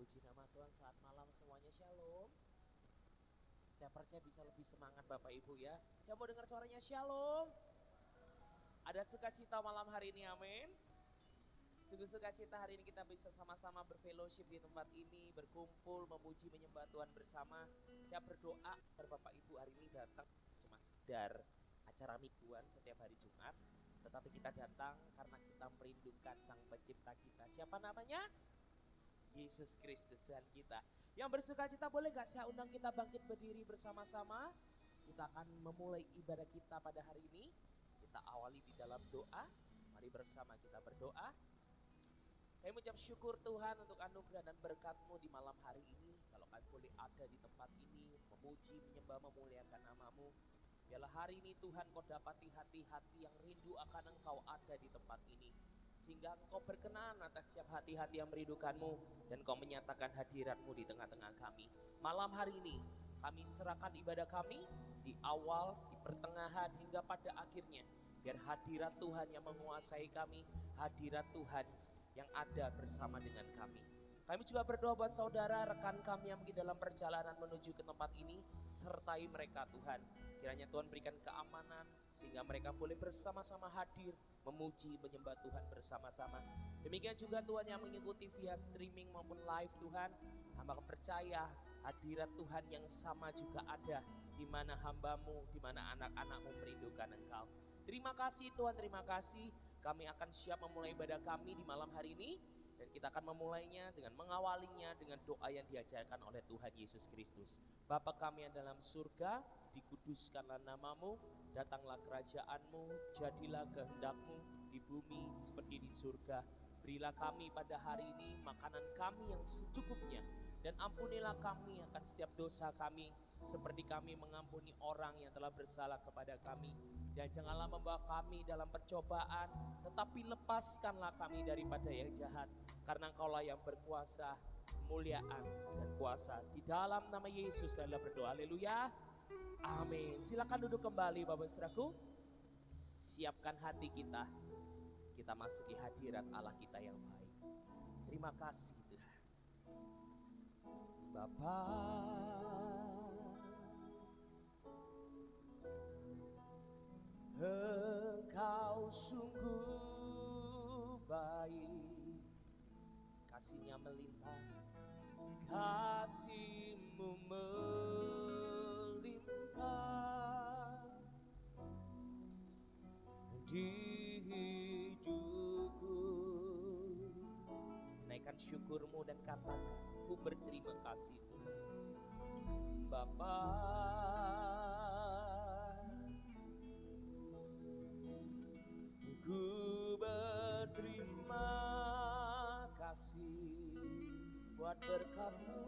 Puji nama Tuhan, saat malam semuanya shalom. Saya percaya bisa lebih semangat Bapak Ibu ya. Saya mau dengar suaranya shalom. Ada sukacita malam hari ini, amin. Sungguh sukacita hari ini kita bisa sama-sama berfellowship di tempat ini, berkumpul, memuji, menyembah Tuhan bersama. Saya berdoa agar Bapak Ibu hari ini datang cuma sekedar acara mingguan setiap hari Jumat, tetapi kita datang karena kita merindukan Sang Pencipta kita. Siapa namanya? Yesus Kristus Tuhan kita. Yang bersukacita boleh gak saya undang kita bangkit berdiri bersama-sama. Kita akan memulai ibadah kita pada hari ini. Kita awali di dalam doa. Mari bersama kita berdoa. Kami mengucap syukur Tuhan untuk anugerah dan berkat-Mu di malam hari ini. Kalau kami boleh ada di tempat ini, memuji, menyembah, memuliakan nama-Mu. Biarlah hari ini Tuhan Kau dapati hati-hati yang rindu akan Engkau ada di tempat ini. Sehingga Engkau berkenan atas setiap hati-hati yang merindukan-Mu dan Kau menyatakan hadirat-Mu di tengah-tengah kami. Malam hari ini kami serahkan ibadah kami di awal, di pertengahan hingga pada akhirnya. Biar hadirat Tuhan yang menguasai kami, hadirat Tuhan yang ada bersama dengan kami. Kami juga berdoa buat saudara, rekan kami yang mungkin dalam perjalanan menuju ke tempat ini, sertai mereka Tuhan. Kiranya Tuhan berikan keamanan sehingga mereka boleh bersama-sama hadir, memuji, menyembah Tuhan bersama-sama. Demikian juga Tuhan yang mengikuti via streaming maupun live Tuhan, hamba percaya hadirat Tuhan yang sama juga ada di mana hamba-Mu, di mana anak-anak-Mu merindukan Engkau. Terima kasih Tuhan, terima kasih. Kami akan siap memulai ibadah kami di malam hari ini. Dan kita akan memulainya dengan mengawalinya dengan doa yang diajarkan oleh Tuhan Yesus Kristus. Bapa kami yang dalam surga, dikuduskanlah nama-Mu, datanglah kerajaan-Mu, jadilah kehendak-Mu di bumi seperti di surga. Berilah kami pada hari ini makanan kami yang secukupnya, dan ampunilah kami akan setiap dosa kami, seperti kami mengampuni orang yang telah bersalah kepada kami. Dan janganlah membawa kami dalam percobaan, tetapi lepaskanlah kami daripada yang jahat. Karena Engkaulah yang berkuasa, kemuliaan dan kuasa. Di dalam nama Yesus kami berdoa, haleluya, amin. Silakan duduk kembali Bapak Saudaraku. Siapkan hati kita, kita masuki hadirat Allah kita yang baik. Terima kasih Tuhan. Bapa, Engkau sungguh baik, kasih-Nya melimpah, kasih-Mu melimpah di hidupku. Naikkan syukur-Mu dan katakan, ku berterima kasih Tuhan. Bapa, ku berterima kasih buat berkat-Mu,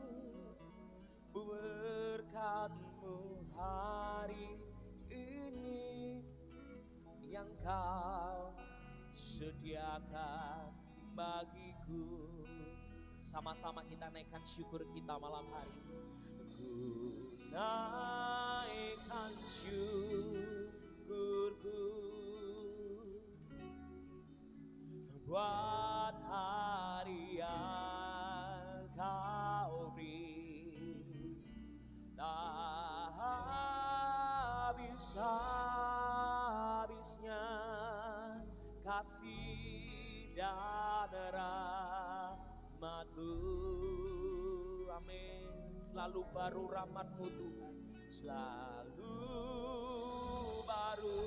berkat-Mu hari ini yang Kau sediakan bagiku. Sama-sama kita naikkan syukur kita malam hari. Ku naikkan syukurku buat hari yang Kau beri, tak habis-habisnya kasih dan rahmat-Mu. Amin. Selalu baru rahmat-Mu Tuhan, selalu baru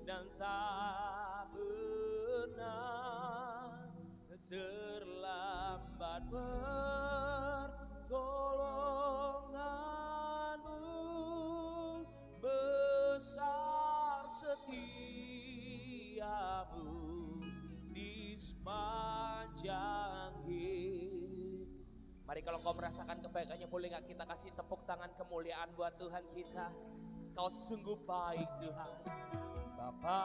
dan tak pernah terlambat. Pertolongan-Mu besar, setia-Mu di sepanjang hidup. Mari kalau kau merasakan kebaikannya, boleh gak kita kasih tepuk tangan kemuliaan buat Tuhan kita. Kau sungguh baik Tuhan. Bapa,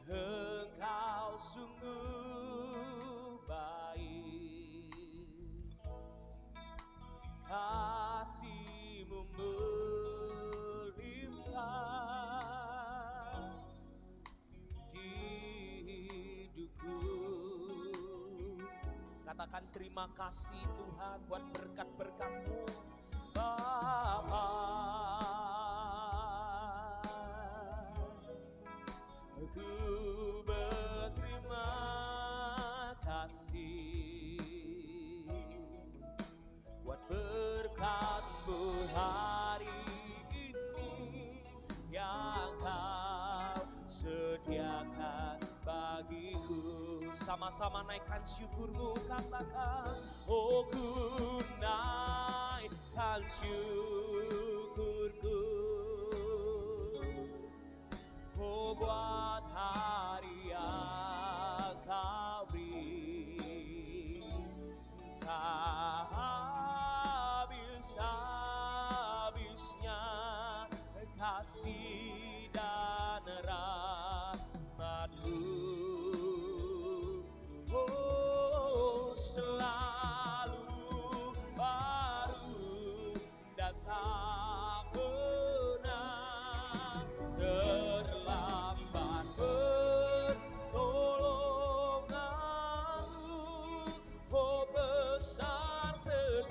Engkau sungguh baik, kasih-Mu melimpah di Katakan terima kasih Tuhan buat berkat-berkat-Mu Bapa. Ku berterima kasih buat berkat-Mu hari ini yang Kau sediakan bagiku. Sama-sama naikkan syukur-Mu, katakan, oh ku naikkan syukurku, oh buat hari yang Kau beri, tak habis-habisnya kasih dan rahmat-Mu. Oh selalu baru dan tak pernah terlambat pertolongan-Mu. Oh besar setia-Mu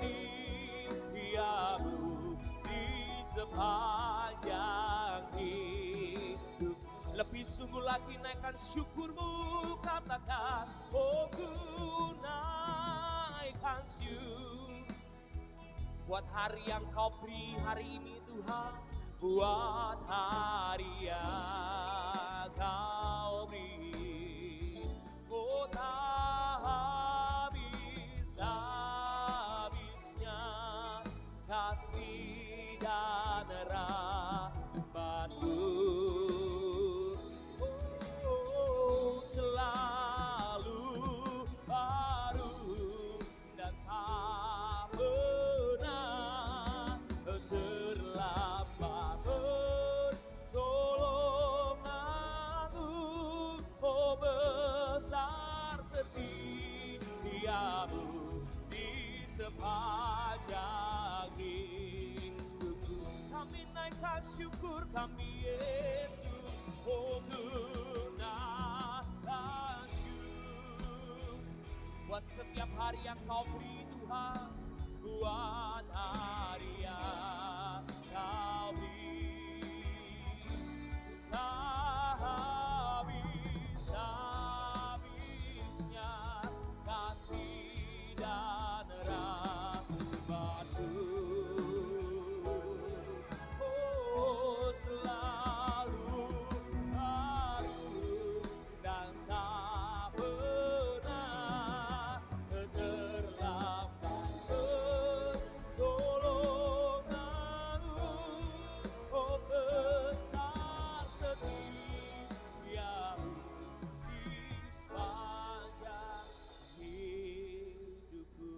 di sepanjang hidup. Lebih sungguh lagi naikkan syukur-Mu, katakan, oh ku naikkan syukur buat hari yang Kau beri hari ini Tuhan, buat hari yang Kau beri, oh tak habis-habisnya kasih dan rahmat-Mu. Oh selalu baru dan tak pernah terlambat pertolongan-Mu. Oh besar setia-Mu di sepanjang hidupku. Kami naikkan syukur kami Yesus, oh ku naikkan syukur buat setiap hari yang Kau beri Tuhan, buat hari yang Kau beri, tak habis-habisnya kasih dan rahmat-Mu. Oh selalu baru dan tak pernah terlambat pertolongan-Mu. Oh besar setia-Mu di sepanjang hidupku.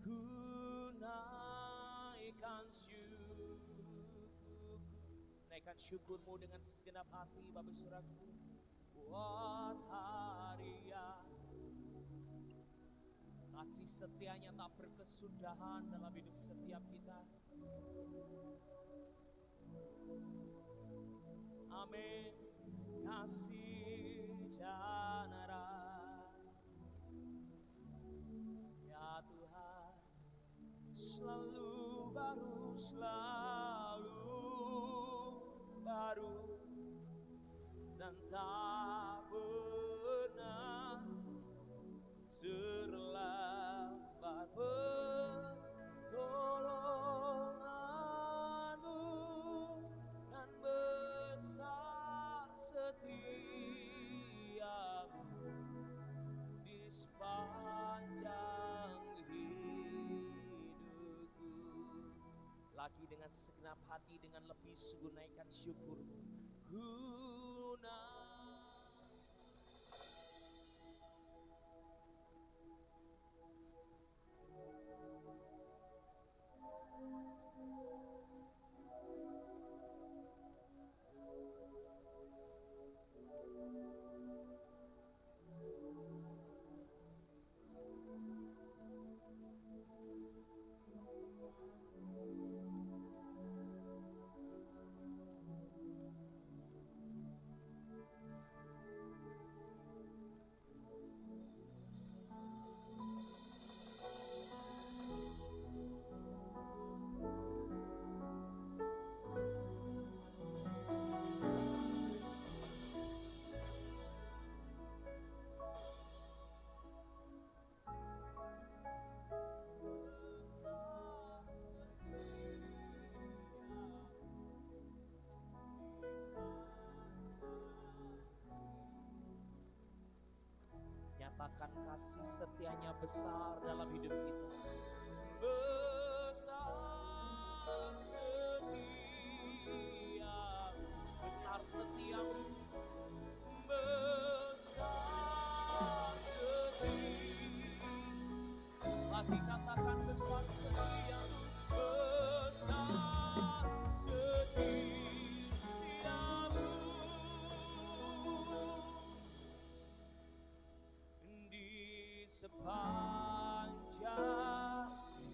Ku naikkan syukurku, naikkan syukur-Mu dengan segenap hati Bapak Saudaraku, buat hari yang kasih setianya tak berkesudahan dalam hidup setiap kita. Amin. Kasih dan ya Tuhan selalu baru, selalu baru dan tak pernah terlambat pertolongan-Mu, dan besar setia-Mu di sepanjang hidupku. Lagi dengan segenap hati, dengan lebih sungguh naikkan syukur-Mu. Guna kasih setianya besar dalam hidup kita. Besar setia, besar setiamu, besar setia. Lagi katakan besar setiamu, besar setiamu. Di sepanjang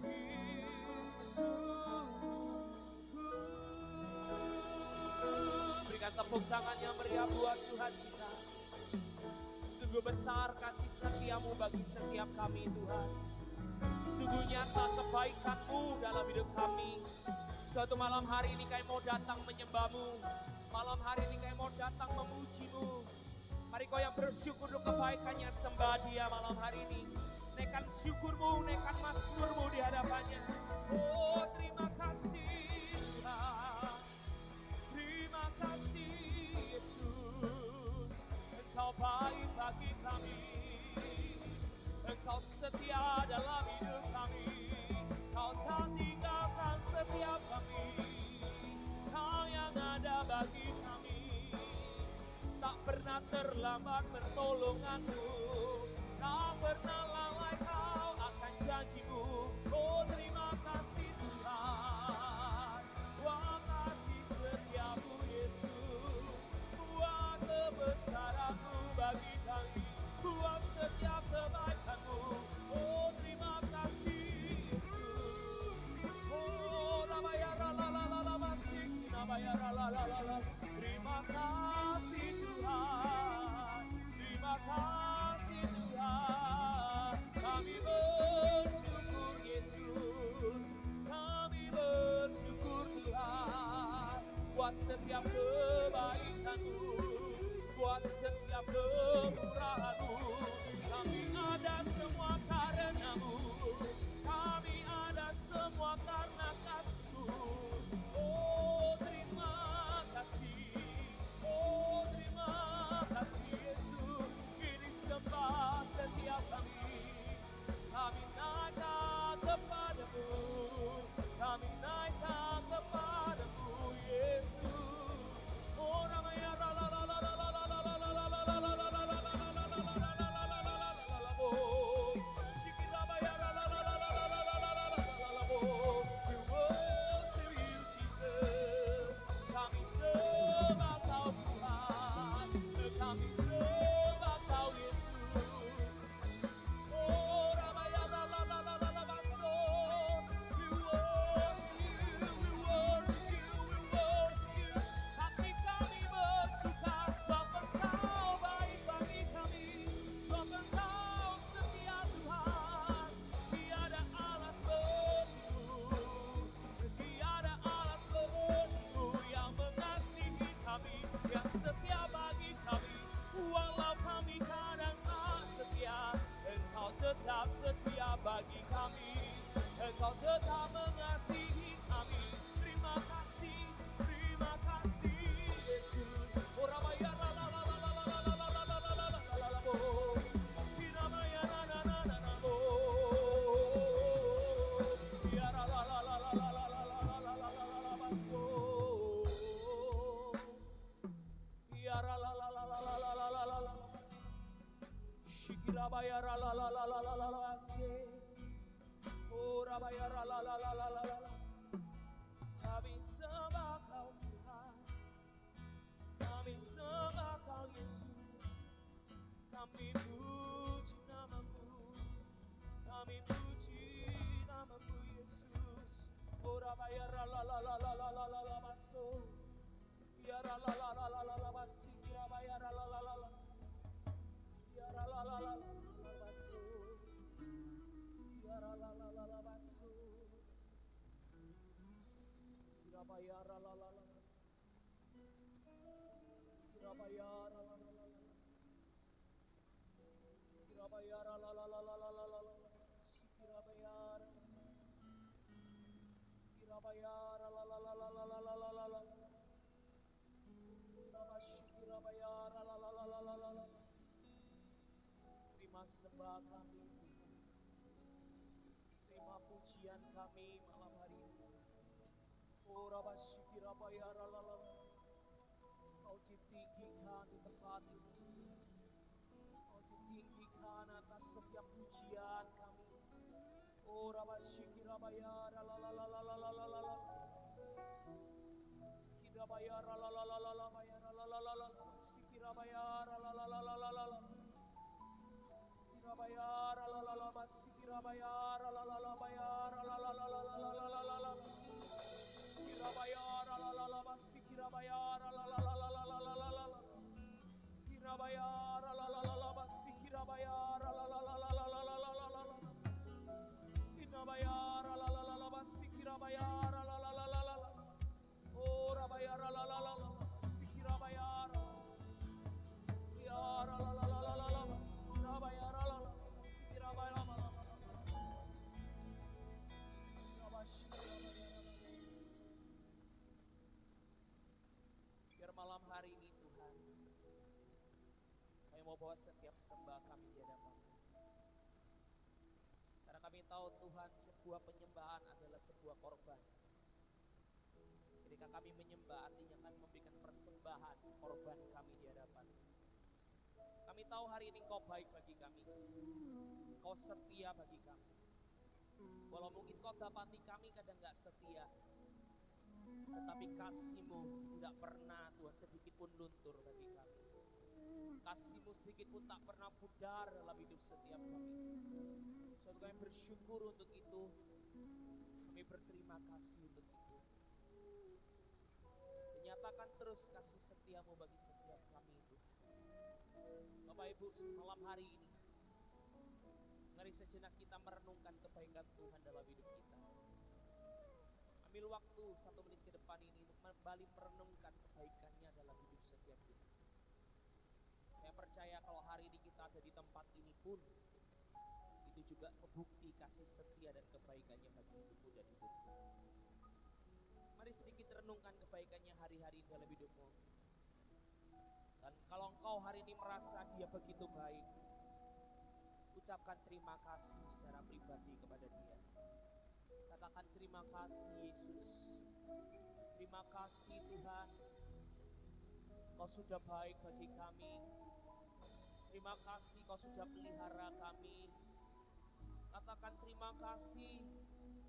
hidupku. Berikan tepuk tangan yang meriah buat Tuhan kita. Sungguh besar kasih setiamu bagi setiap kami Tuhan. Sungguh nyata kebaikan-Mu dalam hidup kami. Suatu malam hari ini kami mau datang menyembah-Mu. Malam hari ini kami mau datang memuji-Mu. Mari kau yang bersyukur untuk kebaikannya, sembah Dia malam hari ini. Naikkan syukur-Mu, naikkan mazmur-Mu di hadapannya. Oh, terima kasih Tuhan. Terima kasih Yesus. Engkau baik bagi kami. Engkau setia dalam hidup kami. Kau tak tinggalkan setiap kami. Kau yang ada bagi kami. Tak pernah terlambat pertolongan-Mu. Tak pernah lalai Kau akan janji-Mu. Oh, terima kasih Tuhan. Wah, kasih setiamu Yesus. Wah, kebesaran-Mu bagi kami. Wah, setiap kebaikan-Mu. Oh, terima kasih Yesus. Oh, terima kasih Tuhan. Terima kasih Tuhan. Kami bersyukur Yesus. Kami bersyukur Tuhan. Buat setiap kebaikan-Mu, buat setiap kemurahan-Mu. Kami ada semua karena-Mu. Kami ada semua karena kasih-Mu. Oh, terima kasih. Oh, terima kasih Yesus. Ini sembah setiap kami. Kami naikkan kepada-Mu. Kami naikkan kepada-Mu Yesus. Oh, namanya setia bagi kami, walau kami kadang tak setia, Engkau tetap setia bagi kami, Engkau tetap mengasihi kami. Terima kasih Yesus. Oh, Ramaya la la la la la la la la la la la la la la la bo. Ramaya na na na na na bo. Ya la la la la la la la la la la la la la baso. Ya la la la la la la la la la la. Shikirabaya la la la la la la la la se. Oh, Rabaya la la la la la la la. Kami sembah Kau Tuhan. Kami sembah Kau Yesus. Kami puji nama-Mu. Kami puji nama-Mu Yesus. Oh, Rabaya la la la la la la la la la baso. Ya la la la la la la la basi. Rabaya la la la la la. Ya la la la la la la baso. Ya la la la la la baso. Rabaya la la la la. Rabaya la la la la la. Rabaya la la la la la la la la. Rabaya. Rabaya la la la la la la la la la la. Terima sembah kami, terima pujian kami malam hari ini. Oh Rabashikirabaya Ralala, Kau ditinggikan di tempat ini, Kau ditinggikan atas setiap pujian kami. Oh Rabashikirabaya Ralala, Kirabaya Ralala, Sikirabaya Ralala. Bayar la la la basikira bayar la la la bayar la la la la la la la la la kira bayar la la la basikira bayar la la la la la la la la la kira bayar la la la la basikira bayar la la la la la la la la la la kira bayar la la la la basikira bayar la la la la la la ora bayar la la la la basikira bayar ya la la la la la la basikira bayar biar malam hari ini Tuhan, kami mau bawa setiap sembah kami di hadapan. Karena kami tahu Tuhan, sebuah penyembahan adalah sebuah korban. Ketika kami menyembah, artinya kami memberikan persembahan korban kami di hadapan. Kami tahu hari ini Kau baik bagi kami, Kau setia bagi kami. Walau mungkin Kau dapati kami kadang gak setia, tetapi kasih-Mu tidak pernah Tuhan sedikit pun luntur bagi kami. Kasih-Mu sedikit pun tak pernah pudar dalam hidup setiap kami. Suatu kami bersyukur untuk itu, kami berterima kasih untuk itu. Nyatakan terus kasih setia-Mu bagi setiap kami itu. Bapak Ibu, malam hari ini, mari sejenak kita merenungkan kebaikan Tuhan dalam hidup kita. Ambil waktu 1 menit ke depan ini untuk kembali merenungkan kebaikannya dalam hidup setiap kita. Saya percaya kalau hari ini kita ada di tempat ini pun, itu juga bukti kasih setia dan kebaikannya bagi hidupmu dan hidupku. Mari sedikit renungkan kebaikannya hari-hari dalam hidupmu. Dan kalau engkau hari ini merasa Dia begitu baik, ucapkan terima kasih secara pribadi kepada Dia. Katakan terima kasih Yesus. Terima kasih Tuhan, Kau sudah baik bagi kami. Terima kasih Kau sudah pelihara kami. Katakan terima kasih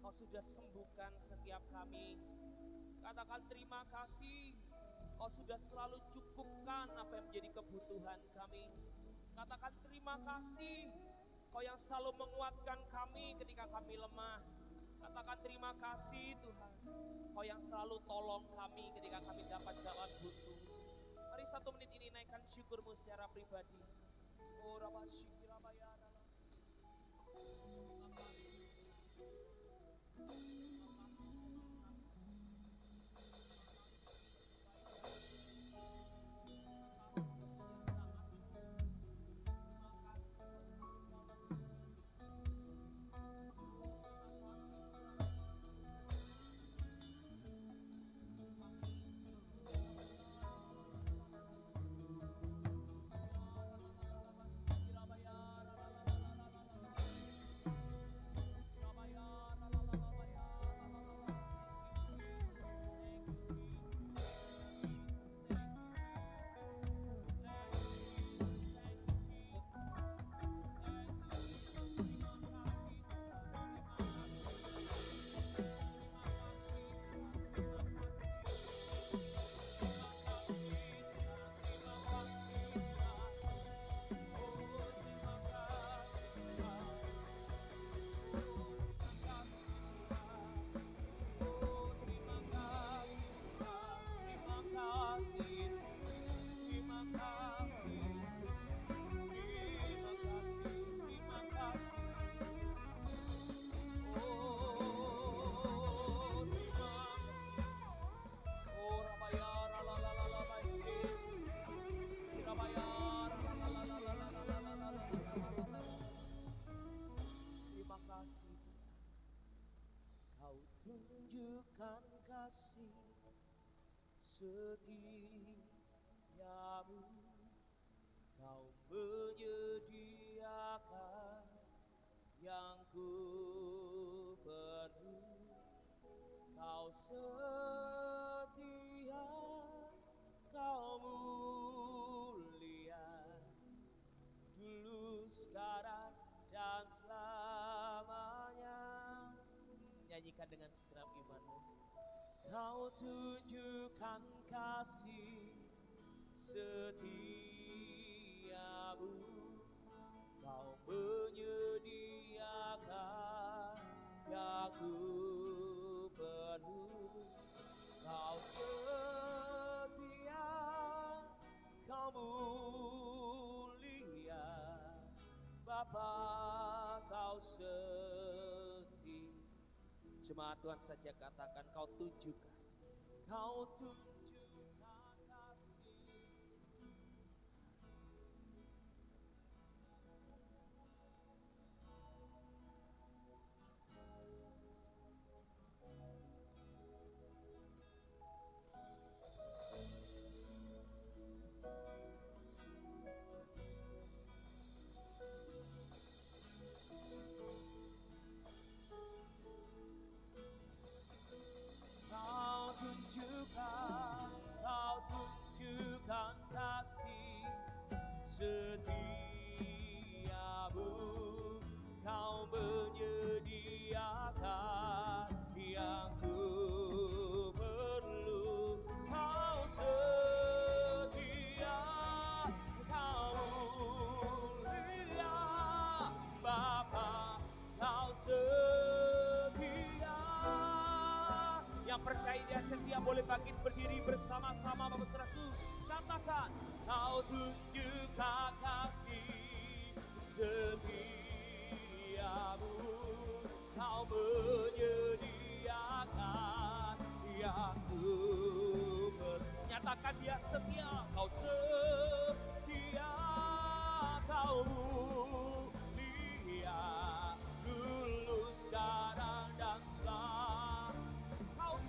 Kau sudah sembuhkan setiap kami. Katakan terima kasih Kau sudah selalu cukupkan apa yang menjadi kebutuhan kami. Katakan terima kasih Kau yang selalu menguatkan kami ketika kami lemah. Katakan terima kasih Tuhan, Kau yang selalu tolong kami ketika kami dapat jalan buntu. Mari 1 menit ini naikkan syukurmu secara pribadi. Oh Rabashikirabaya. Tunjukkan kasih setiamu, Kau menyediakan yang ku perlu. Kau setia, kau mulia, dulu, sekarang, dan selamanya. Nyanyikan dengan segenap imanmu. Kau tunjukkan kasih setiamu, kau menyediakan yang ku perlu. Kau setia, kau mulia, Bapa, kau setia. Jemaat Tuhan saja katakan, kau tunjukkan, kau tunjukkan kasih. Kau tunjukkan kasih setiamu, kau menyediakan yang ku perlu. Kau setia, kau mulia, Bapa, kau setia. Yang percaya Dia setia boleh bangkit berdiri bersama-sama, Bapak Saudaraku. Katakan, kau tunjukkan kasih setiamu, kau menyediakan yang ku perlu. Nyatakan Dia setia, kau setia, kau mulia, dulu, sekarang, dan selamanya.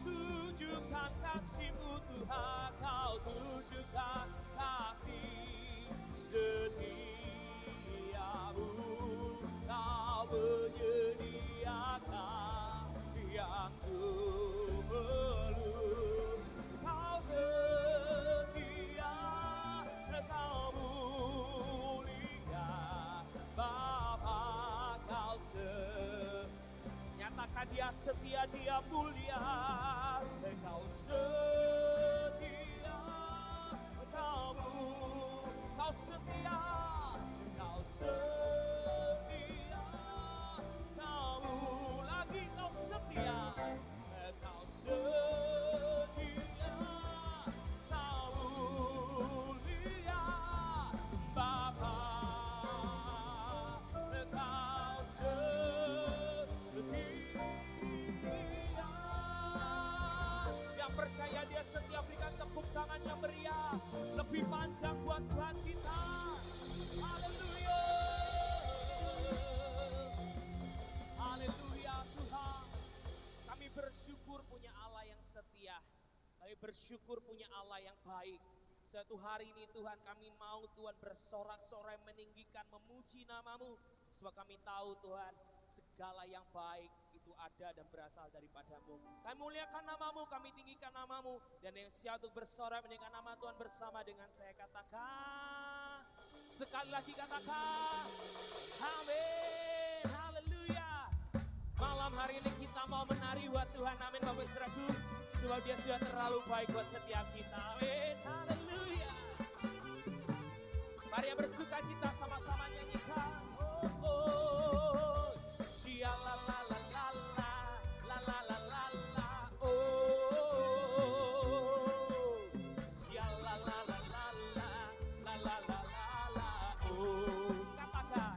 Tunjukkan kasih-Mu Tuhan, kau tunjukkan kasih setiamu, kau menyediakan yang ku perlu. Kau setia, kau mulia, Bapa, kau setia. Nyatakan Dia setia, Dia mulia. Kau setia, kau setia, kau setia, kau lagi kau setia, kau setia, kau mulia, Bapa, kau setia. Percaya Dia setia, berikan tepuk tangan yang meriah lebih panjang buat Tuhan kita. Haleluya, haleluya. Tuhan, kami bersyukur punya Allah yang setia, kami bersyukur punya Allah yang baik. Suatu hari ini Tuhan, kami mau Tuhan bersorak-sorai meninggikan, memuji nama-Mu, sebab kami tahu Tuhan, segala yang baik itu ada dan berasal daripada-Mu. Kami muliakan nama-Mu, kami tinggikan nama-Mu, dan yang siap untuk bersorak meninggikan nama Tuhan bersama dengan saya. Katakan, sekali lagi katakan, amin, haleluya. Malam hari ini kita mau menari buat Tuhan, amin Bapak Saudaraku, sebab Dia sudah terlalu baik buat setiap kita, amin, haleluya. Mari yang bersuka cita sama-sama nyanyikan. Oh, sia la la la la la la la la la, oh, sia la la la la la la la la la, oh. Katakan,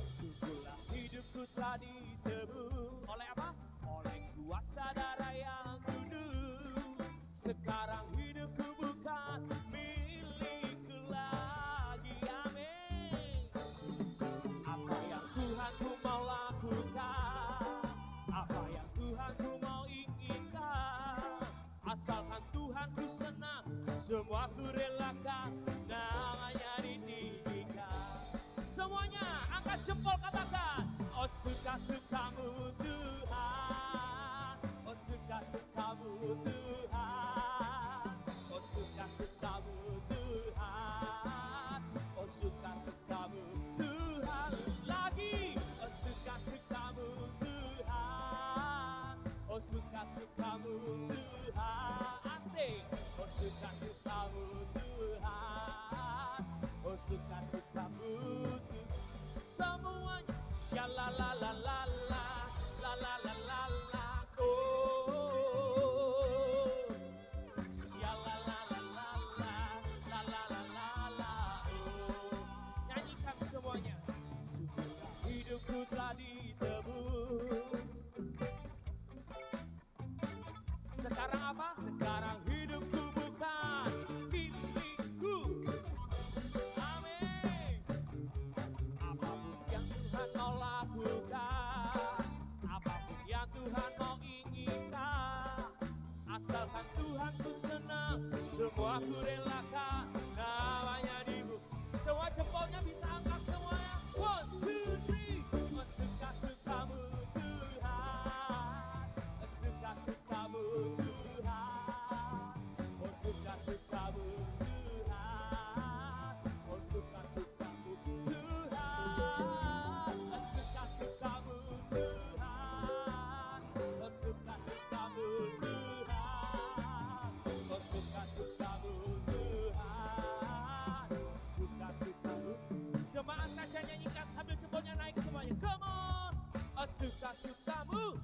sungguhlah hidupku telah ditebus oleh apa? Oleh kuasa darah yang kudus. Sekarang hidupku bukan milikku lagi, amin. Apa yang Tuhan ku mau lakukan, apa yang Tuhan ku mau inginkan, asalkan Tuhan ku senang, semua ku relakan, namanya ditinggikan. Semuanya angkat jempol, katakan, Oh suka-sukamu Tuhan, oh suka-sukamu Tuhan, oh suka-sukamu Tuhan, oh suka-sukamu Tuhan lagi, oh suka-sukamu Tuhan, oh suka-sukamu Tuhan, asik, oh suka-sukamu Tuhan, oh suka-sukamu Tuhan, semuanya. Ya la la la la la la la la la la oh ya la la la la la la la la la la oh nyanyikan semuanya. Sudahlah hidupku telah ditebus. Sekarang apa? Sekarang hidupku bukan milikku. Amin. Apapun yang Tuhan mau lakukan, apapun yang Tuhan mau inginkan, asalkan Tuhan ku senang, semua ku relakan, namanya dibu. Semua jempolnya bisa angkat semuanya. 1, 2, 3. Oh suka-sukamu Tuhan, oh suka-sukamu Tuhan, oh suka-sukamu Tuhan, oh suka-sukamu Tuhan, oh suka-sukamu Tuhan, oh suka-sukamu Tuhan, oh suka-sukamu Tuhan, suka-sukamu. Jemaat saja nyanyikan sambil jempolnya naik semuanya. Come on, oh suka-sukamu.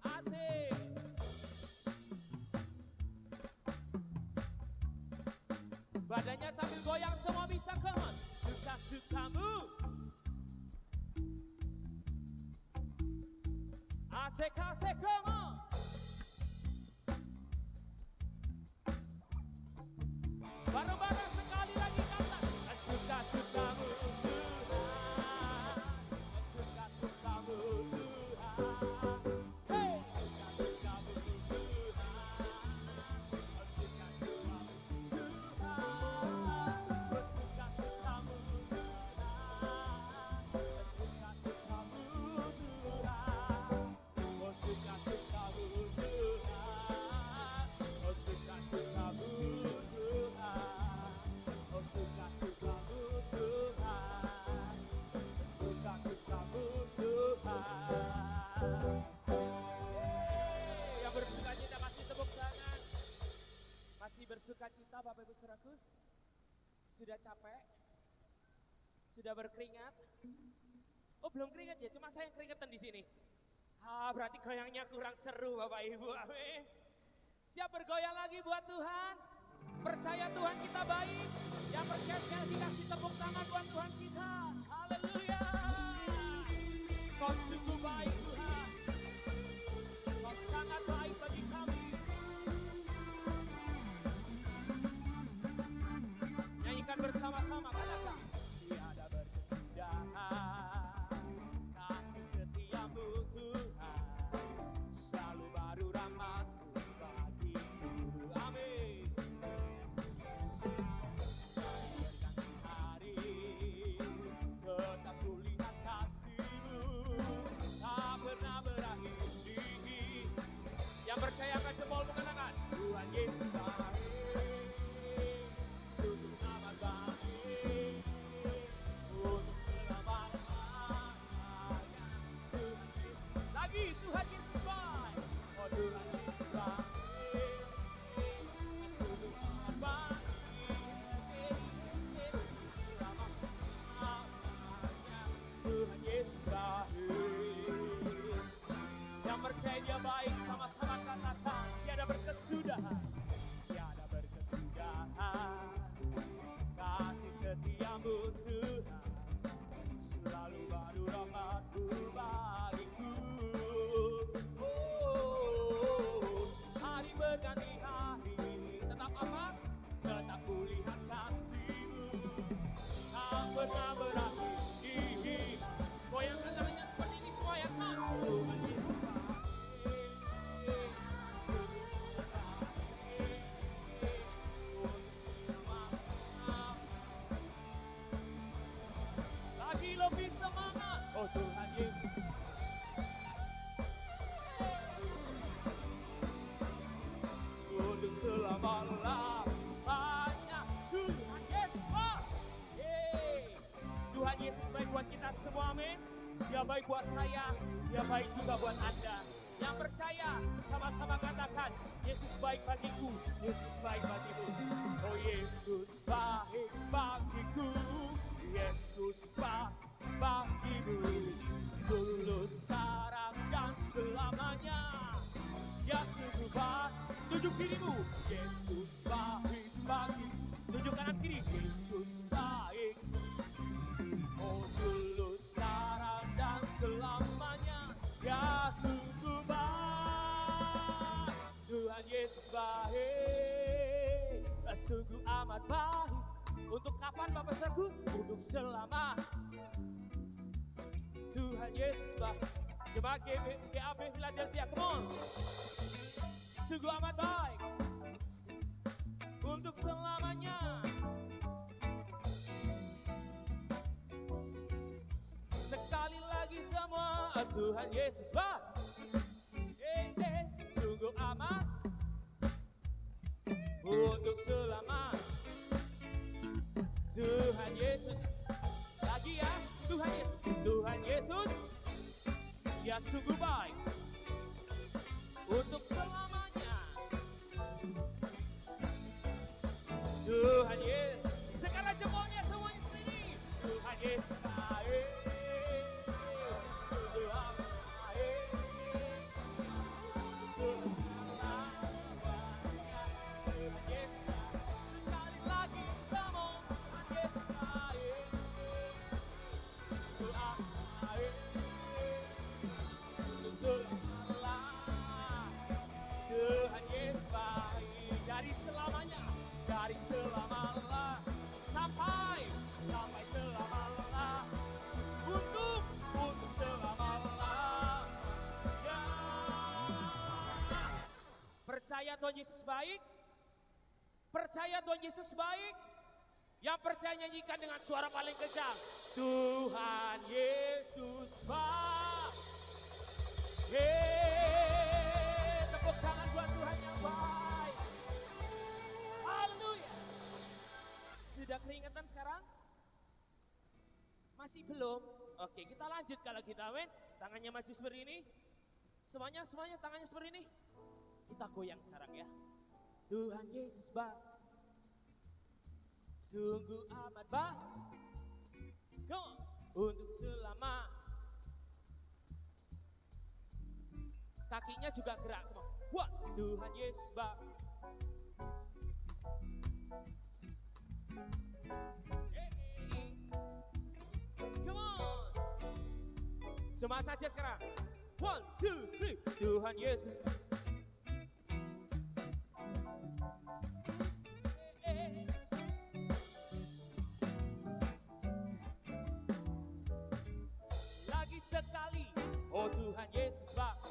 Asik. Badannya sambil goyang semua bisa, come on. Suka-sukamu. Asik-asik, come on. Bareng-bareng sekali lagi kata. Suka-sukamu Tuhan, suka-sukamu Tuhan. Hey, suka-sukamu Tuhan, suka-sukamu Tuhan, suka-sukamu Tuhan, suka-sukamu Tuhan, oh suka-sukamu Tuhan, oh suka-sukamu Tuhan, oh suka-sukamu Tuhan, suka-sukamu Tuhan. Yang bersuka cita kasih tepuk tangan. Masih bersuka cita Bapak Ibu Saudaraku? Sudah capek? Sudah berkeringat? Oh belum keringat ya, cuma saya yang keringetan di sini. Berarti goyangnya kurang seru Bapak Ibu. Amin. Siap bergoyang lagi buat Tuhan? Percaya Tuhan kita baik. Yang percaya sekali lagi kasih tepuk tangan buat Tuhan kita. Haleluya. Kau sungguh baik Tuhan. Kau sangat baik bagi kami. Nyanyikan bersama-sama katakan. Tiada berkesudahan kasih setiamu Tuhan, selalu baru rahmat-Mu bagiku. Amin. Berganti hari tetap kulihat kasih-Mu, tak Dia baik buat saya, dia baik juga buat Anda. Yang percaya, sama-sama katakan, Yesus baik bagiku, Yesus baik bagiku. Oh Yesus baik bagiku, Yesus baik bagimu. Dulu, sekarang, dan selamanya. Ya sungguh baik, tunjuk dirimu. Yesus baik bagiku. Tunjuk kanan kiri, Yesus baik. Oh dulu, sekarang, dan selamanya. Ya sungguh baik, Tuhan Yesus baik, sungguh amat baik. Untuk kapan Bapak Saudaraku? Untuk selama. Tuhan Yesus baik. Jemaat GAB Philadelphia, come on. Sungguh amat baik, untuk selamanya. Sekali lagi semua, Tuhan Yesus baik. Sungguh amat, untuk selama. Tuhan Yesus, lagi ya, Tuhan Yesus, Tuhan Yesus, dia sungguh baik, untuk selamanya. Tuhan Yesus, sekarang jempolnya semuanya seperti ini. Tuhan Yesus baik. Tuhan Yesus baik dari selamanya, dari selama-lamanya sampai selama-lamanya, untuk selama-lamanya. Percaya Tuhan Yesus baik? Percaya Tuhan Yesus baik? Yang percaya nyanyikan dengan suara paling kencang. Tuhan Yesus baik. Tepuk tangan buat Tuhan yang baik. Haleluya. Sudah keringetan sekarang? Masih belum? Oke, kita lanjut kalau gitu, amin. Tangannya maju seperti ini. Semuanya tangannya seperti ini. Kita goyang sekarang ya. Tuhan Yesus baik, sungguh amat baik. Come on. Untuk selama. Kakinya juga gerak. Come on. Wah, Tuhan Yesus baik. Come on. Semua saja sekarang. 1, 2, 3. Tuhan Yesus baik. Lagi sekali. Oh Tuhan Yesus baik.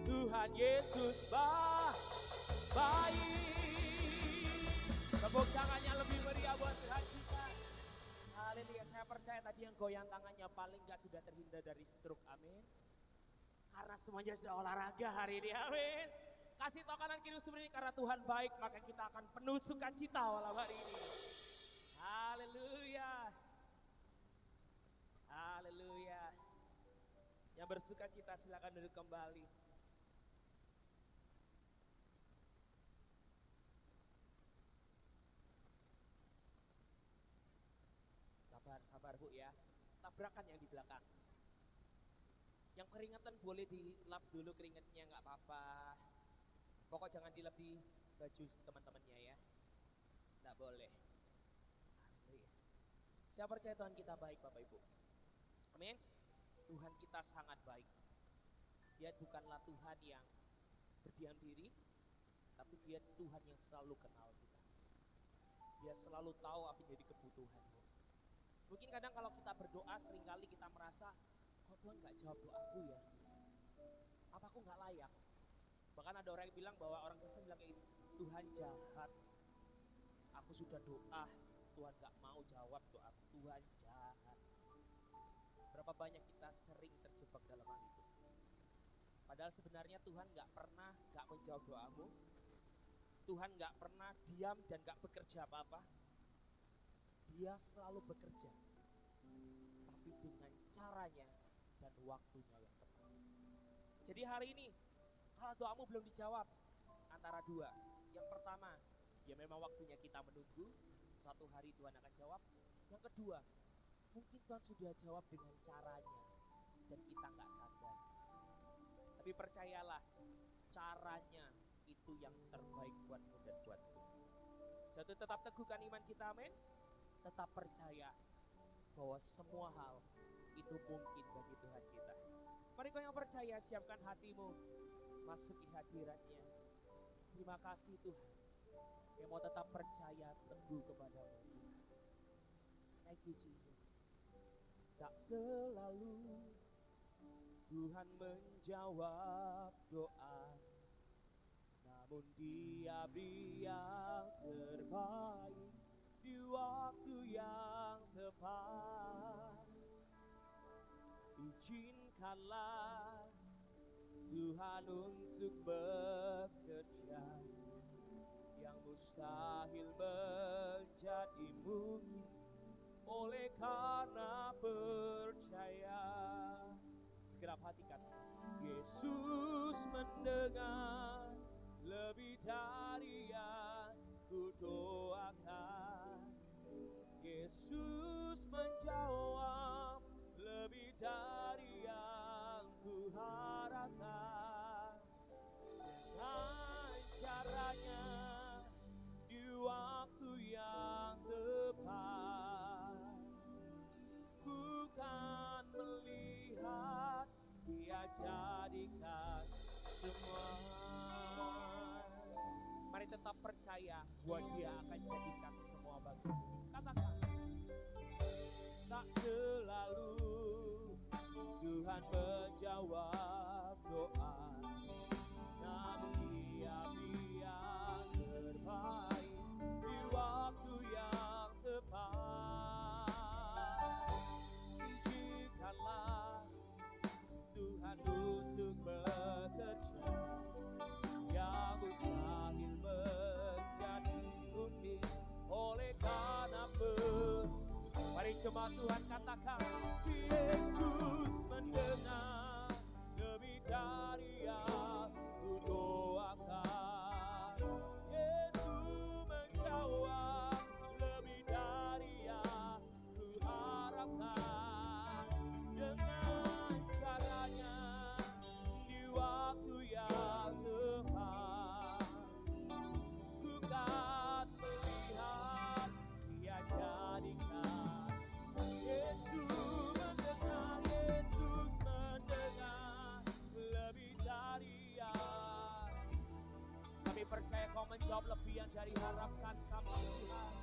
Tuhan Yesus baik. Tepuk tangannya lebih meriah buat Tuhan kita. Haleluya, saya percaya tadi yang goyang tangannya paling gak sudah terhindar dari stroke, amin. Karena semuanya sudah olahraga hari ini, amin. Kasih tau kanan kiri seperti ini, karena Tuhan baik maka kita akan penuh sukacita malam hari ini. Haleluya. Haleluya. Yang bersukacita silakan duduk kembali. Sabar Bu ya, tabrakan yang di belakang. Yang keringetan boleh dilap dulu keringetnya, nggak apa-apa. Pokok jangan dilap di baju teman-temannya ya, nggak boleh. Saya percaya Tuhan kita baik Bapak Ibu, amin. Tuhan kita sangat baik. Dia bukanlah Tuhan yang berdiam diri, tapi dia Tuhan yang selalu kenal kita. Dia selalu tahu apa yang jadi kebutuhanmu. Mungkin kadang kalau kita berdoa seringkali kita merasa, kok Tuhan gak jawab doaku ya? Apa aku gak layak? Bahkan ada orang yang bilang bahwa orang Kristen bilang kayak Tuhan jahat. Aku sudah doa, Tuhan gak mau jawab doaku, Tuhan jahat. Berapa banyak kita sering terjebak dalam hal itu. Padahal sebenarnya Tuhan gak pernah gak menjawab doamu. Tuhan gak pernah diam dan gak bekerja apa-apa. Dia selalu bekerja, tapi dengan caranya dan waktunya yang tepat. Jadi hari ini, kalau doamu belum dijawab, antara dua. Yang pertama, ya memang waktunya kita menunggu, suatu hari Tuhan akan jawab. Yang kedua, mungkin Tuhan sudah jawab dengan caranya, dan kita nggak sadar. Tapi percayalah, caranya itu yang terbaik buatmu dan buatku. Suatu tetap teguhkan iman kita, amin. Tetap percaya bahwa semua hal itu mungkin bagi Tuhan kita. Mari kau yang percaya, siapkan hatimu, masuki hadiratnya. Terima kasih Tuhan, yang mau tetap percaya teguh kepadamu Tuhan. Thank you Jesus. Tak selalu Tuhan menjawab doa, namun Dia beri yang terbaik di waktu yang tepat. Izinkanlah Tuhan untuk bekerja, yang mustahil menjadi mungkin oleh karena percaya. Segera perhatikan, Yesus mendengar lebih dari yang ku doakan. Yesus menjawab lebih dari yang ku harapkan. Dengan caranya di waktu yang tepat, ku kan melihat Dia jadikan semua. Mari tetap percaya bahwa Dia akan jadikan semua bagimu. Katakan, tak selalu Tuhan menjawab doa, namun Dia beri yang terbaik di waktu yang tepat. Izinkanlah Tuhan untuk bekerja, yang mustahil menjadi mungkin oleh karena Mari jemaat Tuhan katakan, Yesus mendengar lebih dari yang ku doakan. Yesus menjawab lebih dari yang ku harapkan. Dengan caranya di waktu yang tepat, ku kan melihat Dia jadikan. Yesus mendengar lebih dari yang. Kami percaya Kau menjawab lebih yang dari harapkan kami Tuhan.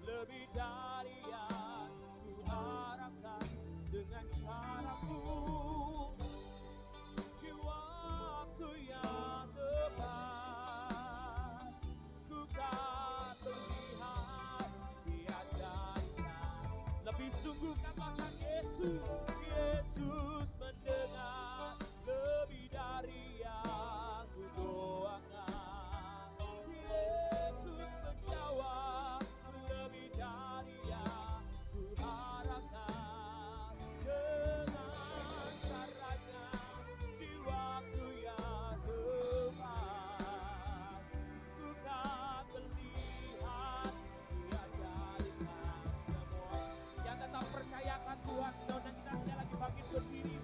Lebih dari yang ku harapkan, dengan cara-Mu di waktu yang tepat, ku kan melihat Dia jadikan. Lebih sungguh katakan, Yesus mendengar lebih dari yang ku doakan. Yesus menjawab lebih dari yang ku harapkan. Dengan caranya di waktu yang tepat, ku kan melihat Dia jadikan semua. Yang tetap percayakan Tuhan, saudara kita sekali lagi bangkit berdiri.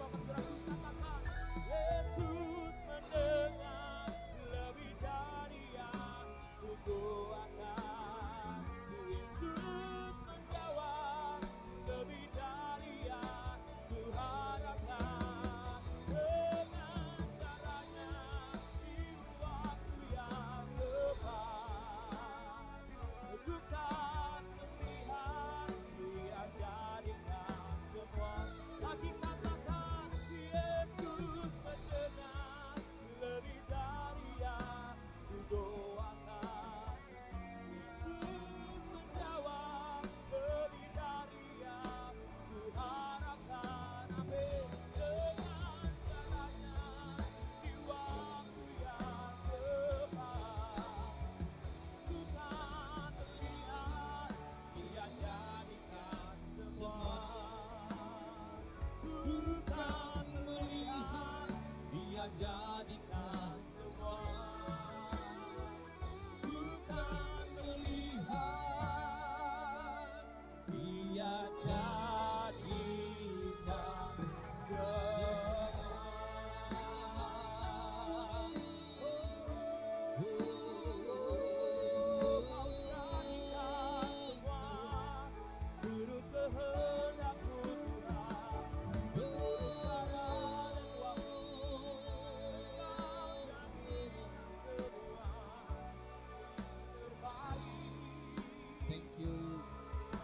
kan melihat Dia jadikan semua. Ku kan melihat Dia jadikan semua. Kau jadikan semua turut kehendakmu Tuhan. Menurut cara dan waktu Kau jadikan semua terbaik. Thank you.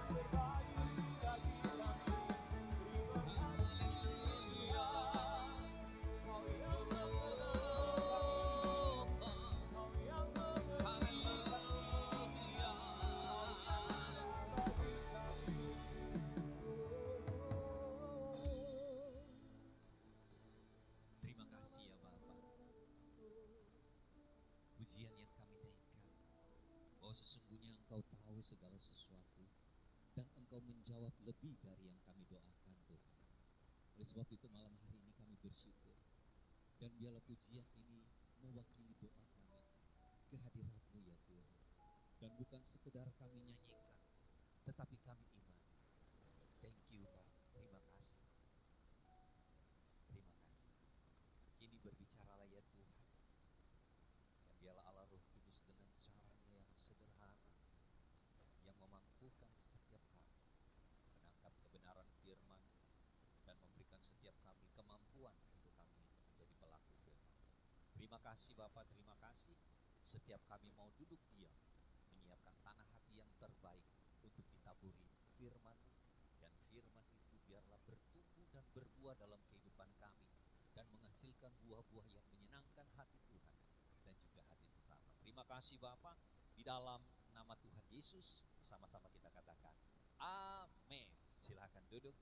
Terbaik bagi kami. Terima kasih Tuhan. Kau yang menolong kami. Kau yang memberi kami. Kau ada bagi kami. Terima kasih ya Bapa. Pujian yang kami naikkan bahwa sesungguhnya Engkau tahu segala sesuatu dan Engkau menjawab lebih dari yang kami doakan Tuhan. Oleh sebab itu malam hari ini kami bersyukur dan biarlah pujian ini mewakili doa kami kehadirat-Mu ya Tuhan. Dan bukan sekedar kami nyanyikan, tetapi kami iman. Thank you Pak, terima kasih. Terima kasih. Kini berbicaralah ya Tuhan. Dan biarlah Allah Roh Kudus dengan caranya yang sederhana, yang memampukan setiap kami menangkap kebenaran firman dan memberikan setiap kami kemampuan untuk kami menjadi pelaku firman. Terima kasih Bapak, terima kasih. Setiap kami mau duduk diam, menyiapkan tanah hati yang terbaik untuk ditaburi firman-Mu, dan firman itu biarlah bertumbuh dan berbuah dalam kehidupan kami dan menghasilkan buah-buah yang menyenangkan hati Tuhan dan juga hati sesama. Terima kasih Bapak, di dalam nama Tuhan Yesus sama-sama kita katakan amin. Silakan duduk.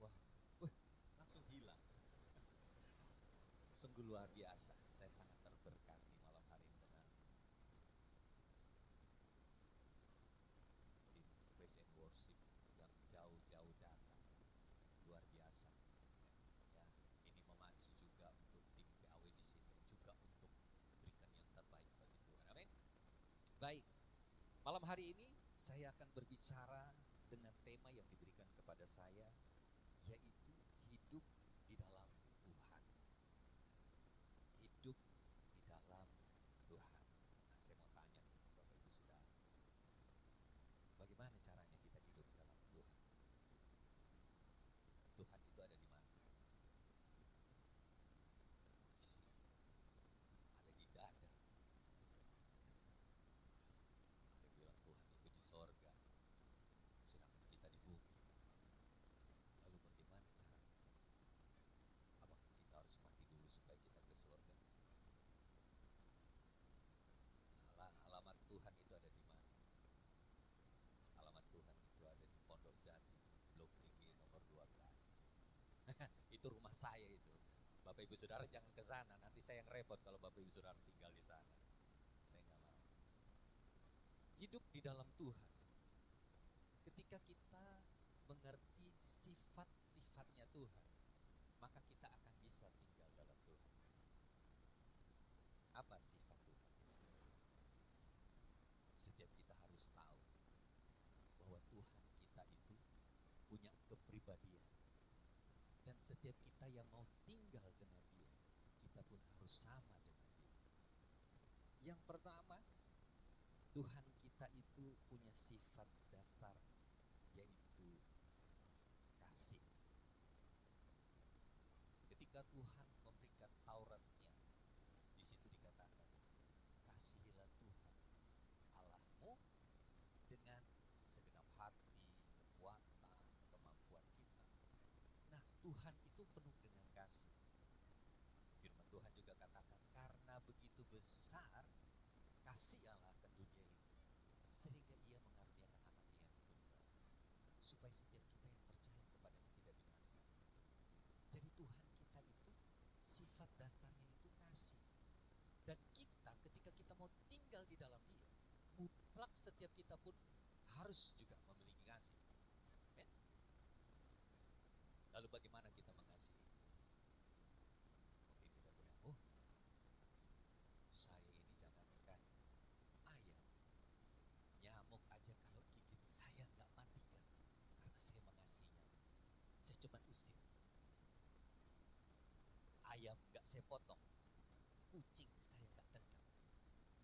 Wah, langsung hilang. Sungguh luar biasa. Saya sangat terberkati malam hari ini dengan tim praise and worship yang jauh-jauh datang. Luar biasa. Ya, ini memacu juga untuk tim PAW di sini, juga untuk berikan yang terbaik bagi Tuhan. Amin. Baik. Malam hari ini saya akan berbicara dengan tema yang diberikan kepada saya, yaitu hidup di dalam Tuhan. Hidup di dalam Tuhan. Nah, saya mau tanya nih, Bapak Ibu Saudara, bagaimana caranya kita hidup di dalam Tuhan? Tuhan itu ada di mana? Di sini. Ada di dada. Ada bilang Tuhan itu di sorga, sedangkan kita di bumi. Lalu bagaimana caranya? Apakah kita harus mati dulu supaya kita ke sorga? Alamat Tuhan itu ada di mana? Alamat Tuhan itu ada di Pondok Jati, Blok Tinggi nomor 12. Itu rumah saya itu. Bapak Ibu Saudara jangan ke sana, nanti saya yang repot kalau Bapak Ibu Saudara tinggal di sana. Saya nggak mau. Hidup di dalam Tuhan. Ketika kita mengerti sifat-sifatnya Tuhan, maka kita akan bisa tinggal dalam Tuhan. Apa sifat Tuhan? Setiap kita harus tahu bahwa Tuhan kita itu punya kepribadian. Dan setiap kita yang mau tinggal dengan Dia, kita pun harus sama dengan Dia. Yang pertama, Tuhan kita itu punya sifat dasar, yaitu kasih. Ketika Tuhan memberikan Tauratnya, di situ dikatakan, kasihilah Tuhan Allahmu dengan segenap hati, kekuatan, kemampuan kita. Nah, Tuhan itu penuh dengan kasih. Firman Tuhan juga katakan, karena begitu besar kasih Allah akan dunia ini, sehingga Ia mengaruniakan anaknya yang tunggal, supaya setiap kita yang percaya kepadanya tidak binasa. Jadi Tuhan kita itu sifat dasarnya itu kasih. Dan kita ketika kita mau tinggal di dalam Dia, mutlak setiap kita pun harus juga memiliki kasih. Ya? Lalu bagaimana kita saya potong. Kucing saya nggak tendang.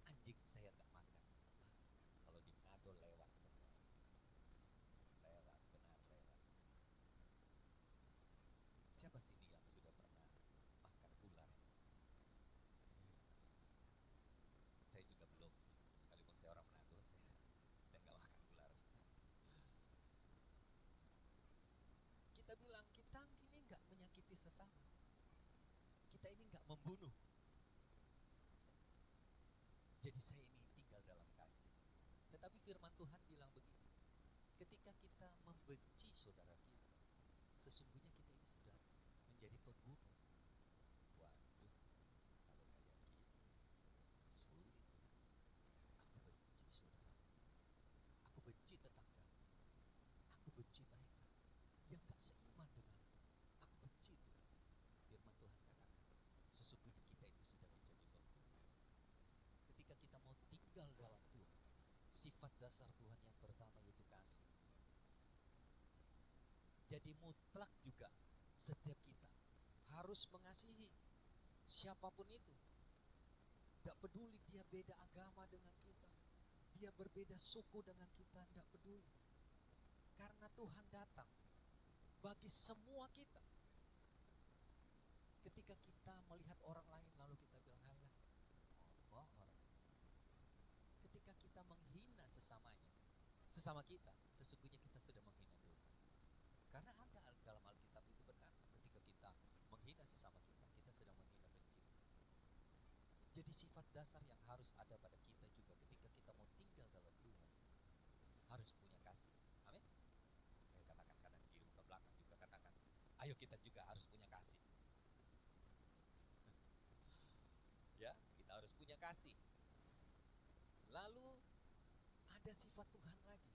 Anjing saya nggak makan. Kalau di Manado lewat semua. Lewat, benar lewat. Siapa sini yang sudah pernah makan ular? Saya juga belum sih. Sekalipun saya orang Manado, saya nggak makan ular. Kita bilang kita ini nggak menyakiti sesama. Kita ini nggak membunuh. Jadi saya ini tinggal dalam kasih. Tetapi firman Tuhan bilang begini. Ketika kita membenci saudara kita, sesungguhnya kita ini sudah menjadi pembunuh. Waduh, kalau kayak gitu, sulit. Aku benci saudara. Aku benci tetangga. Aku benci mereka yang gak seiman denganku. Aku benci Tuhan. Firman Tuhan katakan, sesungguhnya kita itu sudah menjadi pembunuh. Ketika kita mau tinggal dalam Tuhan, sifat dasar Tuhan yang pertama yaitu kasih. Jadi mutlak juga setiap kita harus mengasihi siapapun itu. Tidak peduli dia beda agama dengan kita, dia berbeda suku dengan kita, tidak peduli. Karena Tuhan datang bagi semua kita. Ketika kita melihat orang lain lalu kita bilang, halah, apa orang. Ketika kita menghina sesama kita, sesungguhnya kita sudah menghina Tuhan. Karena ada dalam Alkitab itu berkata, ketika kita menghina sesama kita, kita sedang menghina pencipta. Jadi sifat dasar yang harus ada pada kita juga ketika kita mau tinggal dalam Tuhan, harus punya kasih. Amin. Saya katakan kanan kiri ke belakang juga katakan, ayo kita juga harus punya kasih. Ya, kita harus punya kasih. Lalu ada sifat Tuhan lagi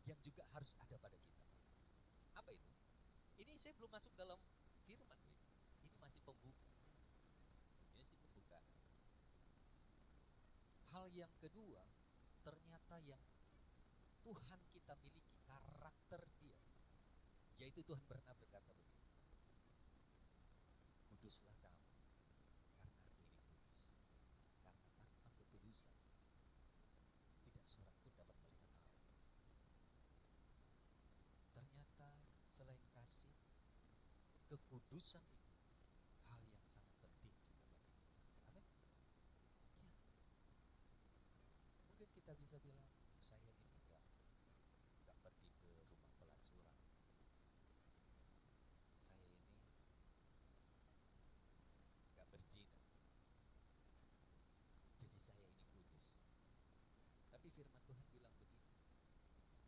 yang juga harus ada pada kita. Apa itu? Ini saya belum masuk dalam firman. Ini masih pembuka. Ini sih pembuka. Hal yang kedua, ternyata yang Tuhan kita miliki, karakter dia, yaitu Tuhan pernah berkata begini, kuduslah kamu, karena aku ini kudus. Karena tanpa kekudusan, tidak seorang pun dapat melihat Allah. Ternyata selain kasih, kekudusan itu hal yang sangat penting juga bagi kita. Amin. Ya. Mungkin kita bisa bilang, saya ini nggak pergi ke rumah pelacuran. Saya ini nggak berzina. Jadi saya ini kudus. Tapi firman Tuhan bilang begini,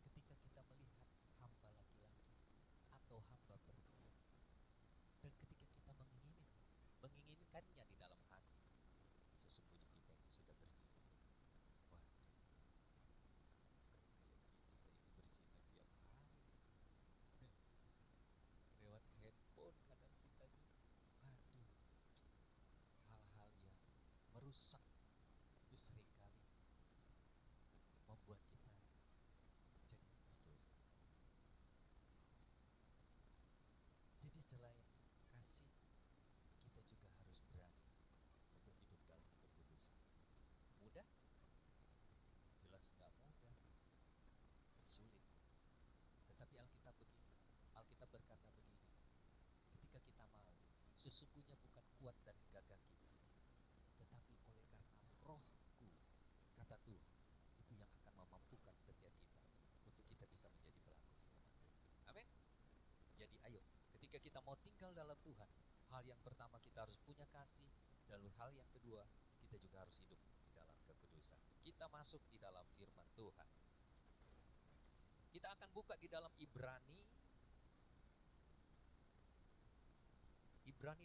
ketika kita melihat hamba laki-laki atau hamba perempuan, dan ketika kita menginginkannya di dalam hati, sesungguhnya kita ini sudah berzina. Waduh, kayak gitu saya ini berzina tiap hari. Lewat handphone kadang sih tadi. Waduh, hal-hal yang merusak itu seringkali membuat kita jadi berdosa. Jadi selain kasih, kita juga harus berani untuk hidup dalam kekudusan. Mudah? Jelas nggak mudah, sulit. Tetapi Alkitab berkata begini, ketika kita mau, sesungguhnya bukan kuat dan gagah kita, tetapi oleh karena rohku, kata Tuhan, itu yang akan memampukan setiap kita untuk kita bisa menjadi pelaku firman Tuhan. Amin. Jadi ayo, ketika kita mau tinggal dalam Tuhan, hal yang pertama kita harus punya kasih, dan hal yang kedua kita juga harus hidup di dalam kekudusan. Kita masuk di dalam firman Tuhan. Kita akan buka di dalam Ibrani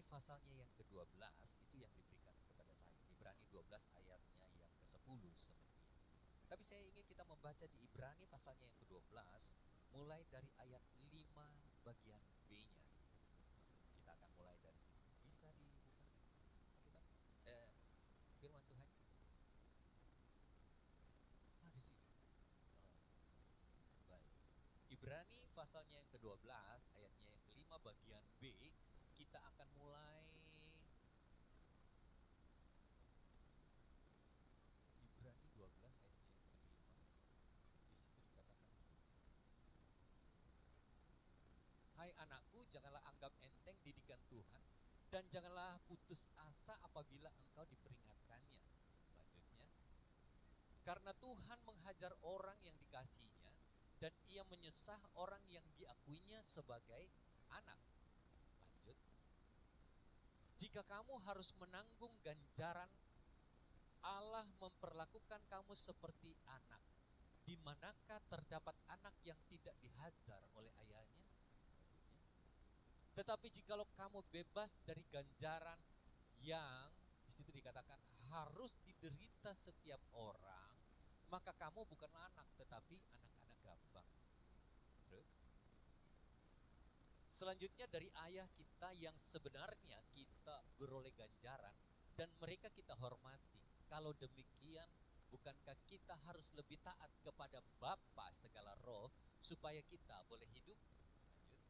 pasalnya yang ke-12, itu yang diberikan kepada saya. Ibrani 12 ayatnya yang ke-10 semestinya. Tapi saya ingin kita membaca di Ibrani pasalnya yang ke-12, mulai dari ayat 5 bagian B-nya. Kita akan mulai dari sini. Bisa dibuka? Firman Tuhan. Di sini. Baik. Ibrani pasalnya yang ke-12, ayatnya yang ke-5 bagian B, kita akan mulai Hai anakku, janganlah anggap enteng didikan Tuhan, dan janganlah putus asa apabila engkau diperingatkannya. Selanjutnya, karena Tuhan menghajar orang yang dikasihinya, dan ia menyesah orang yang diakuinya sebagai anak. Lanjut, jika kamu harus menanggung ganjaran, Allah memperlakukan kamu seperti anak. Di manakah terdapat anak yang tidak dihajar oleh ayahnya? Selanjutnya, tetapi jikalau kamu bebas dari ganjaran yang di situ dikatakan harus diderita setiap orang, maka kamu bukanlah anak, tetapi anak-anak gambang. Terus, selanjutnya dari ayah kita yang sebenarnya kita beroleh ganjaran dan mereka kita hormati. Kalau demikian, bukankah kita harus lebih taat kepada Bapa segala roh supaya kita boleh hidup? Lanjut.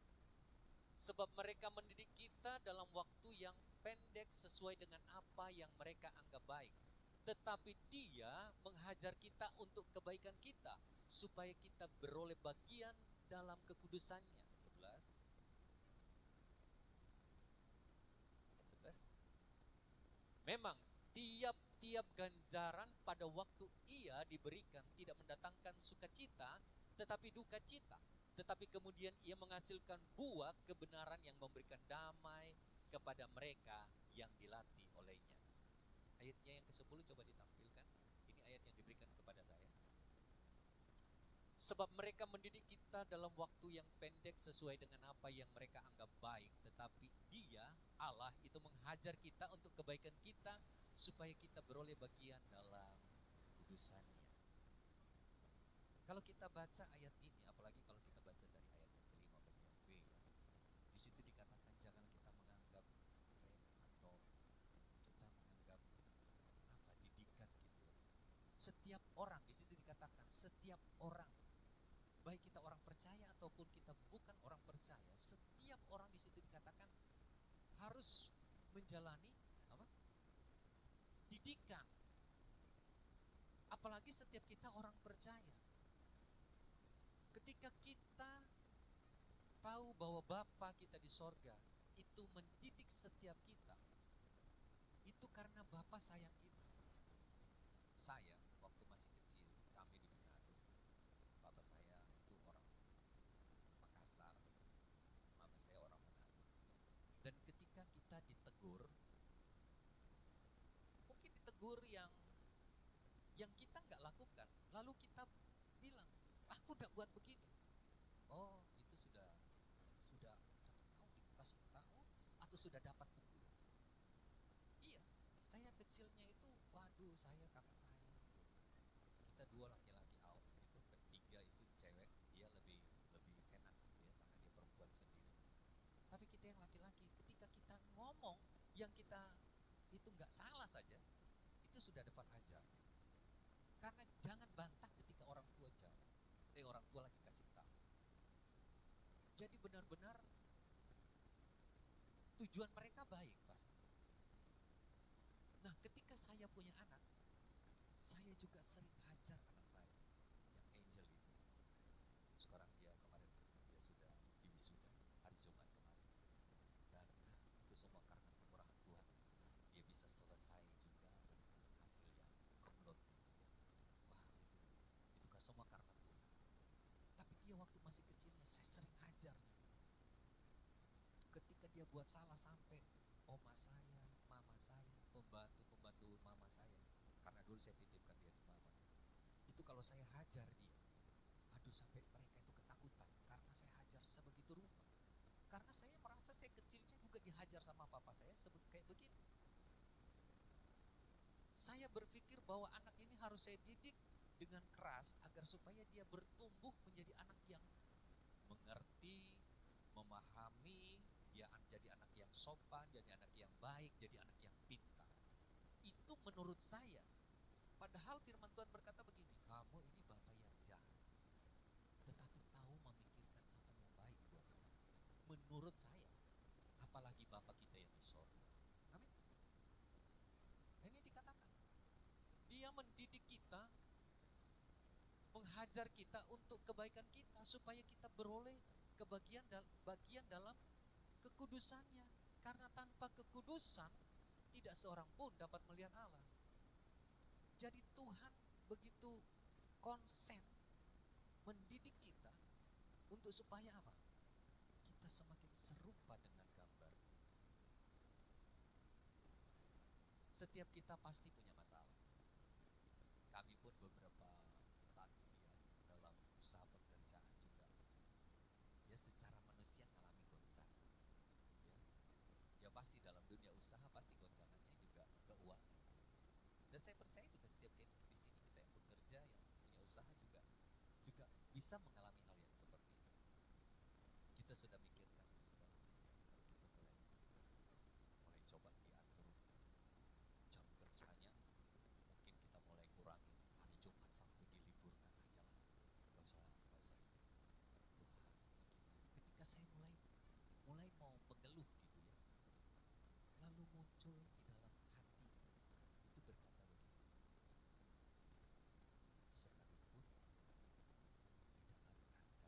Sebab mereka mendidik kita dalam waktu yang pendek sesuai dengan apa yang mereka anggap baik. Tetapi Dia menghajar kita untuk kebaikan kita, supaya kita beroleh bagian dalam kekudusannya. 11. Ayat 11. Memang tiap-tiap ganjaran pada waktu ia diberikan tidak mendatangkan sukacita, tetapi duka cita. Tetapi kemudian ia menghasilkan buah kebenaran yang memberikan damai kepada mereka yang dilatih olehnya. Ayatnya yang ke-10 coba ditampilkan. Ini ayat yang diberikan kepada saya. Sebab mereka mendidik kita dalam waktu yang pendek sesuai dengan apa yang mereka anggap baik. Tetapi Dia, Allah, itu menghajar kita untuk kebaikan kita, supaya kita beroleh bagian dalam kudusannya. Kalau kita baca ayat ini, apalagi kalau kita baca dari ayat yang kelima bagian B, ya, di situ dikatakan janganlah kita menganggap remeh atau kita menganggap didikan gitu ya. Setiap orang, di situ dikatakan setiap orang, baik kita orang percaya ataupun kita bukan orang percaya, setiap orang di situ dikatakan harus menjalani apa? Didikan. Apalagi setiap kita orang percaya. Ketika kita tahu bahwa Bapa kita di sorga itu mendidik setiap kita, itu karena Bapa sayang kita. Saya waktu masih kecil, kami di Manado, Bapak saya itu orang Makassar, mama saya orang Manado. Dan ketika kita ditegur, mungkin ditegur yang kita nggak lakukan, lalu kita bilang, aku udah buat begini. Oh, itu sudah dikasih tahu atau sudah dapat buku. Iya, saya kecilnya itu, waduh, saya kakak saya, kita dua laki-laki out gitu, ketiga itu cewek, dia lebih enak gitu ya, karena dia perempuan sendiri. Tapi kita yang laki-laki, ketika kita ngomong yang kita itu nggak salah saja, itu sudah dapat hajar. Karena jangan bantah ketika orang tua jawab, orang tua lagi kasih tahu. Jadi benar-benar tujuan mereka baik pasti. Nah, ketika saya punya anak, saya juga sering hajar anak saya, yang Angel itu. Sekarang dia kemarin dia sudah diwisuda hari Jumat kemarin. Dan itu semua karena kemurahan Tuhan. Dia bisa selesai juga dengan hasil yang kumlot gitu ya. Wah, itu kan semua karena Tuhan. Tapi dia waktu masih kecilnya saya sering hajar dia. Ketika dia buat salah sampai oma saya, mama saya, pembantu mama saya, karena dulu saya titipkan dia di mama. Itu kalau saya hajar dia, aduh sampai mereka itu ketakutan karena saya hajar sebegitu rupa. Karena saya merasa saya kecilnya juga dihajar sama papa saya kayak begitu. Saya berpikir bahwa anak ini harus saya didik dengan keras agar supaya dia bertumbuh menjadi anak yang mengerti, memahami, dia jadi anak yang sopan, jadi anak yang baik, jadi anak yang pintar. Itu menurut saya. Padahal firman Tuhan berkata begini, kamu ini bapak yang jahat, tetapi tahu memikirkan apa yang baik buat kamu. Menurut saya, apalagi bapak kita yang di sorga. Amin. Ini dikatakan, dia mendidik kita, menghajar kita untuk kebaikan kita, supaya kita beroleh kebaikan bagian dalam kekudusannya. Karena tanpa kekudusan tidak seorang pun dapat melihat Allah. Jadi Tuhan begitu konsen mendidik kita untuk supaya apa? Kita semakin serupa dengan gambar. Setiap kita pasti punya masalah. Kami pun beberapa saat ini ya dalam usaha pekerjaan juga ya secara manusia mengalami goncangan. Ya pasti dalam dunia usaha pasti goncangannya juga keuangan. Dan saya percaya juga setiap kita di sini kita yang bekerja yang punya usaha juga bisa mengalami hal yang seperti itu. Kita sudah mikirkan sudah kalau kita mulai coba diatur jam kerjanya, mungkin kita mulai kurangi hari Jumat Sabtu diliburkan aja lah, nggak usah ini. Ketika saya mulai mau mengeluh gitu ya, lalu muncul di dalam hati itu berkata begini, sekalipun di dalam kandang,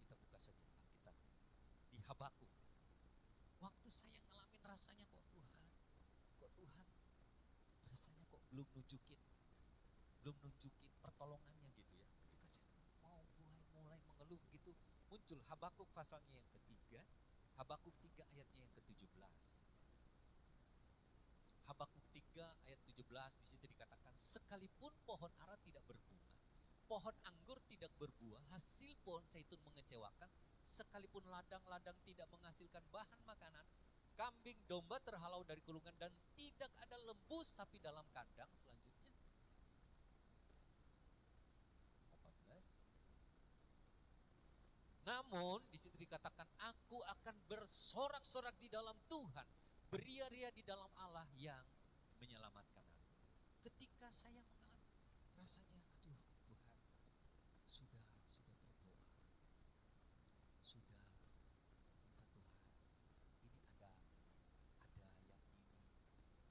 kita buka saja Alkitab di Habakuk. Waktu saya ngalamin rasanya kok Tuhan rasanya kok belum nunjukin pertolongannya gitu ya. Ketika saya mau mulai mengeluh gitu, muncul Habakuk pasalnya yang ketiga, Habakuk 3 ayatnya yang ke-17. Habakuk 3 ayat 17 di situ dikatakan, sekalipun pohon ara tidak berbunga, pohon anggur tidak berbuah, hasil pohon zaitun mengecewakan, sekalipun ladang-ladang tidak menghasilkan bahan makanan, kambing domba terhalau dari kulungan dan tidak ada lembu sapi dalam kandang. Selanjutnya 18. Namun di situ dikatakan, aku akan bersorak-sorak di dalam Tuhan, beria-ria di dalam Allah yang menyelamatkan aku. Ketika saya mengalami rasanya, aduh Tuhan, sudah berdoa, sudah minta Tuhan, ini ada yang ini,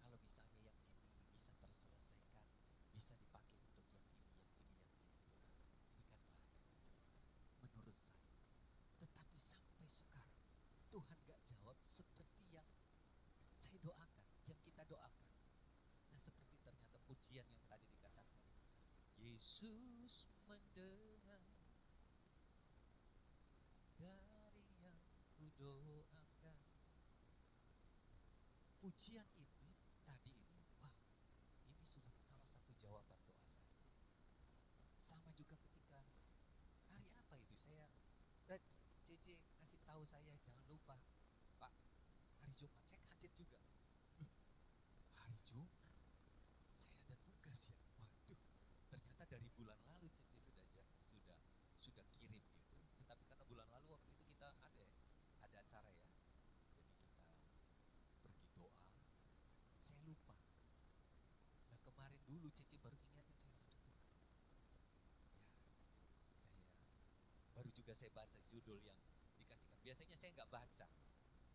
kalau misalnya yang ini bisa terselesaikan, bisa dipakai untuk yang ini, ini kan baik menurut saya. Tetapi sampai sekarang Tuhan gak jawab seperti yang saya doakan, yang kita doakan. Nah seperti ternyata pujian yang tadi dikatakan, Yesus mendengar dari yang kudoakan. Pujian ini tadi ini, wah ini sudah salah satu jawaban doa saya. Sama juga ketika hari apa itu saya CC kasih tahu saya, jangan lupa Pak, hari Jumat. Saya kaget juga, hari Jumat saya ada tugas ya. Waduh, ternyata dari bulan lalu CC sudah kirim gitu. Tetapi karena bulan lalu waktu itu kita ada acara ya, jadi kita pergi doa, saya lupa. Nah kemarin dulu CC baru ingatin saya, aduh Tuhan, ya baru juga saya baca judul yang dikasihkan. Biasanya saya nggak baca.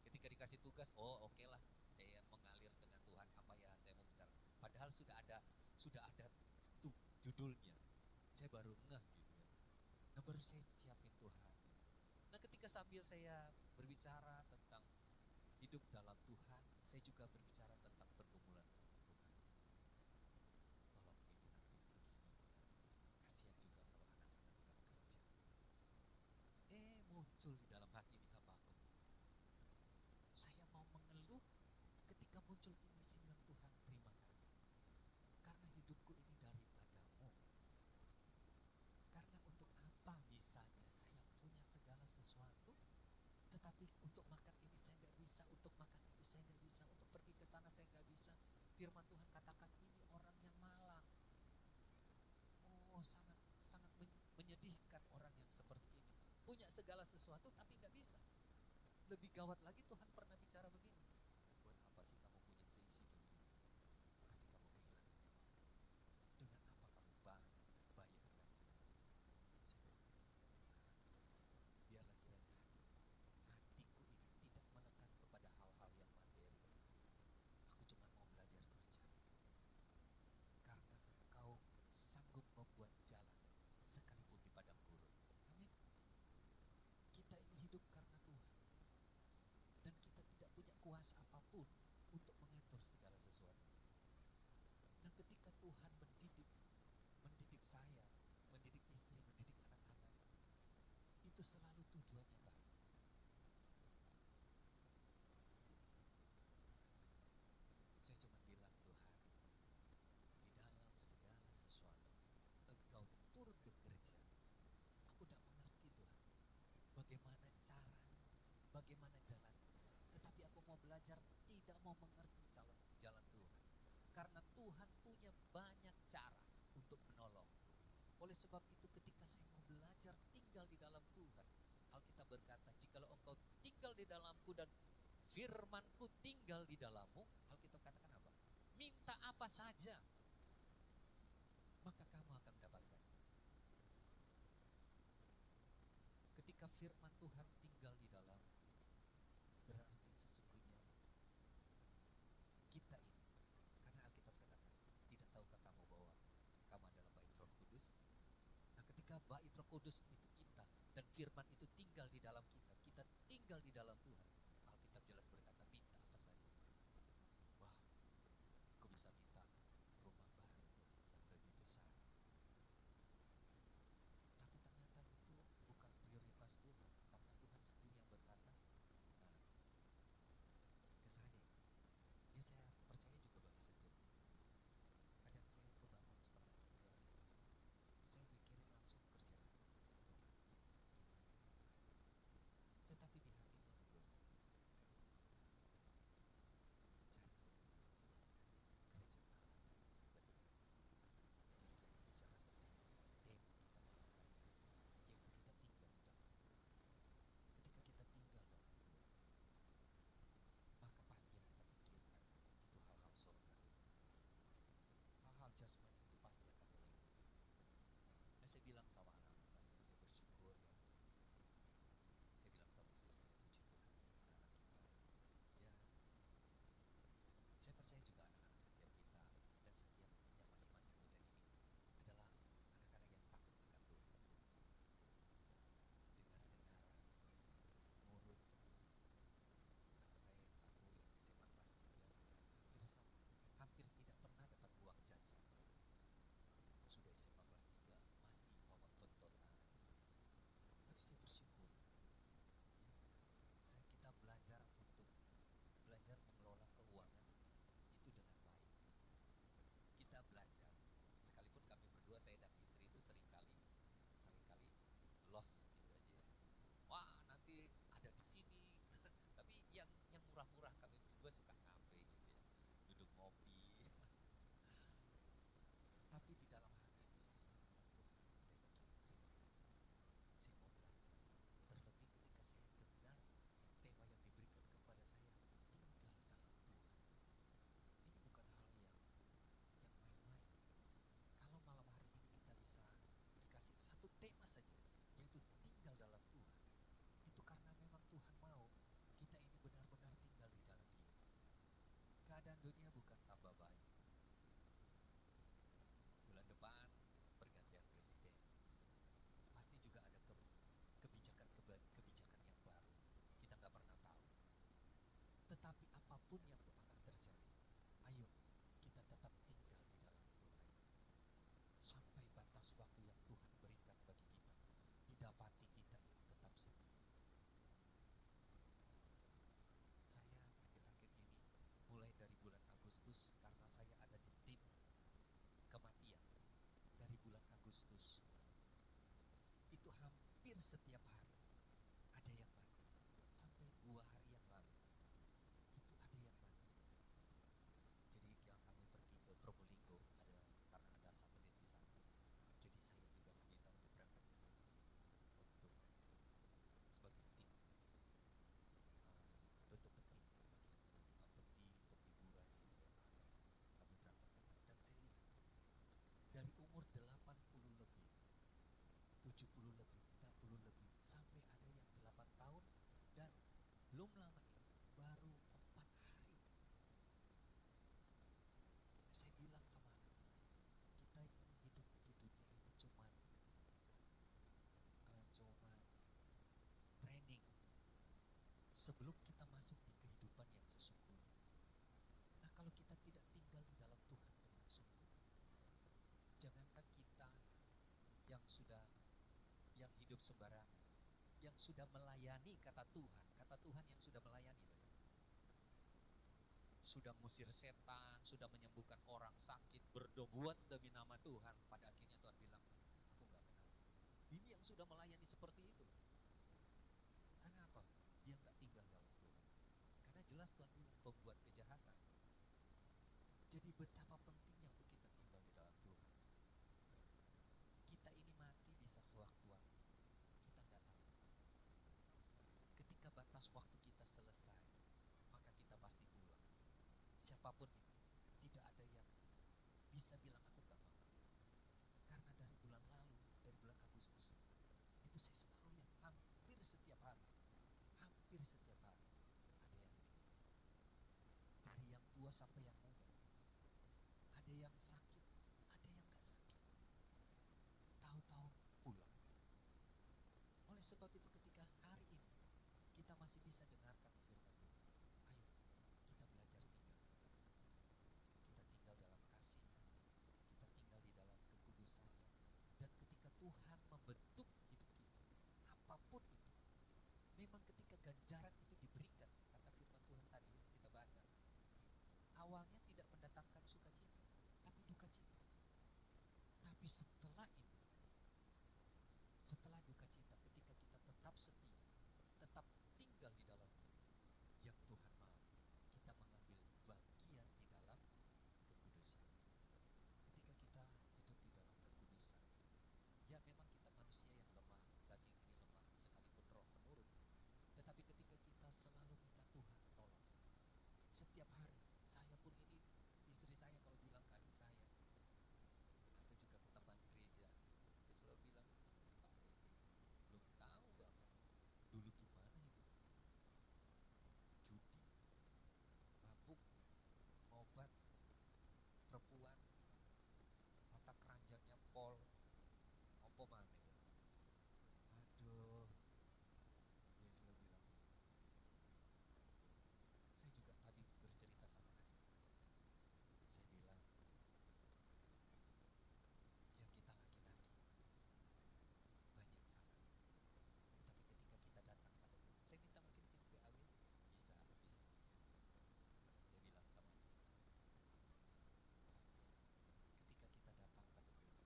Ketika dikasih tugas, oh oke lah, saya mengalir dengan Tuhan, apa ya saya mau bicara. Padahal sudah ada tuh judulnya. Saya baru ngeh gitu ya. Nah baru saya siapin Tuhan. Nah ketika sambil saya berbicara tentang hidup dalam Tuhan, saya juga berbicara tentang pergumulan sama Tuhan. Tolong ini nanti begini. Kasihan juga kalau anak-anak nggak kerja. Muncul di dalam hati di Habakuk. Saya mau mengeluh, ketika muncul ini saya bilang, Tuhan terima kasih. Karena hidupku ini daripadamu. Karena untuk apa misalnya saya punya segala sesuatu, tetapi untuk makan ini saya nggak bisa, untuk makan itu saya nggak bisa, untuk pergi ke sana saya nggak bisa. Firman Tuhan katakan ini orang yang malang. Oh sangat menyedihkan orang yang seperti ini. Punya segala sesuatu tapi nggak bisa. Lebih gawat lagi Tuhan pernah bicara begini. Buat apa sih kamu punya seisi dunia, tapi kamu kehilangan nyawa? Dengan apa kamu bayarkan? Biarlah kiranya hatiku ini tidak menekan kepada hal-hal yang materi. Aku cuma mau belajar kerja. Karena Engkau sanggup membuat jalan sekalipun di padang gurun. Amin. Kita ini hidup karena Tuhan mendidik saya, mendidik istri, mendidik anak-anak, itu selalu tujuannya baik. Saya cuma bilang, Tuhan, di dalam segala sesuatu, Engkau turun bekerja. Aku tidak mengerti, Tuhan, bagaimana caranya, bagaimana jalannya. Tetapi aku mau belajar, tidak mau mengerti jalan Tuhan. Karena Tuhan punya banyak cara untuk menolong. Oleh sebab itu ketika saya mau belajar tinggal di dalam Tuhan, Alkitab berkata, jikalau engkau tinggal di dalamku dan firmanku tinggal di dalammu, Alkitab katakan apa? Minta apa saja, maka kamu akan mendapatkan. Ketika firman Tuhan tinggal di dalam, berarti sesungguhnya kita ini, karena Alkitab katakan, tidak tahukah kamu bahwa kamu adalah bait Roh Kudus? Nah, ketika bait Roh Kudus itu kita, dan firman itu tinggal di dalam kita, kita tinggal di dalam Tuhan. Alkitab jelas berkata, minta apa saja. Wah, aku bisa minta rumah baru yang lebih besar. Tapi ternyata itu bukan prioritas Tuhan, karena Tuhan sendiri yang berkata ke saya. Ya, saya percaya juga bagi setiap. Kadang saya kebangun setengah 3, saya mikirin langsung kerja. Tetapi di hati Tuhan belum. Cari kerja Allah dan benar. Bicara tentang tema kita malam hari ini, yaitu kita tinggal di dalam Tuhan. Ketika kita tinggal dalam Tuhan, maka pasti yang kita pikirkan itu hal-hal surga. Hal-hal jasmani itu pasti akan berhenti. Nah, saya bilang sama anak-anak saya bersyukur ya. Saya bilang sama istri saya, puji Tuhan ya, anak-anak kita. Ya, saya percaya juga anak-anak setiap kita dan setiap yang masing-masing muda ini adalah anak-anak yang takut akan Tuhan. Dengar-dengar, nurut. Anak saya yang satu yang SMA kelas 3 hampir tidak pernah dapat uang jajan. Sudah SMA kelas 3 masih mau tontonan. Tapi saya bersyukur ya, kita belajar mengelola keuangan itu dengan baik. Kita belajar, sekalipun kami berdua, saya dan istri itu seringkali loss gitu aja. Wah, nanti ada di sini. Tapi yang murah-murah, kami berdua suka ngafe gitu ya, duduk ngopi. Tapi di dalam hati itu saya selalu bilang, Tuhan, thank you, terima kasih. Saya mau belajar. Terlebih ketika saya dengar tema yang diberikan kepada saya, tinggal dalam Tuhan. Ini bukan hal yang main-main. Kalau malam hari ini kita bisa dikasih satu tema saja, yaitu tinggal dalam Tuhan, itu karena memang Tuhan mau kita ini benar-benar tinggal di dalam Dia. Keadaan dunia bukan tambah baik. Bulan depan pergantian presiden, pasti juga ada kebijakan yang baru. Kita nggak pernah tahu. Tetapi apapun yang akan terjadi, ayo kita tetap tinggal di dalam Tuhan sampai batas waktu yang Tuhan berikan bagi kita. Didapati kita ini tetap setia. Saya akhir-akhir ini mulai dari bulan Agustus, karena saya ada di tim kematian dari bulan Agustus, itu hampir setiap hari ada yang mati. Sampai 2 hari yang lalu itu ada yang mati. Jadi yang kami pergi ke Probolinggo karena ada satelit di sana. Jadi saya juga meminta untuk berangkat ke sana untuk sebagai tim, bentuk peti bagi peti bulan di sana. Kami berangkat ke sana dan saya lihat dari umur 80 lebih, 70 lebih, 60 lebih, sampai ada yang 8 tahun, dan belum lama ini baru 4 hari. Saya bilang sama anak-anak saya, kita ini hidup di dunia ini cuman training sebelum kita masuk di kehidupan yang sesungguhnya. Nah, kalau kita tidak tinggal di dalam Tuhan dengan sungguh, hidup sembarangan, yang sudah melayani kata Tuhan yang sudah melayani, sudah ngusir setan, sudah menyembuhkan orang sakit, berbuat demi nama Tuhan. Pada akhirnya Tuhan bilang, aku nggak kenal. Ini yang sudah melayani seperti itu. Karena apa? Dia nggak tinggal dalam Tuhan. Karena jelas Tuhan bilang pembuat kejahatan. Jadi betapa pentingnya untuk kita tinggal di dalam Tuhan. Kita ini mati bisa sewaktu-waktu. Kita nggak tahu. Ketika batas waktu kita selesai, maka kita pasti pulang. Siapapun itu, tidak ada yang bisa bilang aku gak mau. Karena dari bulan lalu, dari bulan Agustus, itu saya selalu lihat hampir setiap hari ada yang meninggal. Dari yang tua sampai yang muda, ada yang sakit, ada yang gak sakit, tahu-tahu pulang. Oleh sebab itu ketika hari ini kita masih bisa dengarkan firman Tuhan, ayo kita belajar tinggal. Kita tinggal dalam kasih-Nya, kita tinggal di dalam kekudusan-Nya. Dan ketika Tuhan membentuk hidup kita, apapun itu, memang ketika ganjaran itu diberikan, kata firman Tuhan tadi kita baca, awalnya tidak mendatangkan sukacita, tapi duka cita. Tapi setelah itu, setelah duka cita, ketika kita tetap setia, tetap tinggal di dalam yang Tuhan mau, kita mengambil bagian di dalam kekudusan. Ketika kita hidup di dalam kekudusan, ya memang kita manusia yang lemah, daging ini lemah, sekalipun roh menurut. Tetapi ketika kita selalu minta Tuhan tolong, setiap hari, saya pun ini, istri saya kalau bilang ke adik saya, atau juga ke teman gereja, dia selalu bilang, Pak Edi, belum tahu Bapak, dulu gimana hidup, judi, mabuk, obat, perempuan, mata keranjangnya pol, opo maneh. Aduh, dia selalu bilang, saya juga tadi bercerita sama adik saya. Saya bilang, ya kita laki-laki banyak salah. Tetapi ketika kita datang pada Tuhan, saya minta mungkin tim PAW bisa lihat. Saya bilang sama adik saya, ketika kita datang pada Tuhan,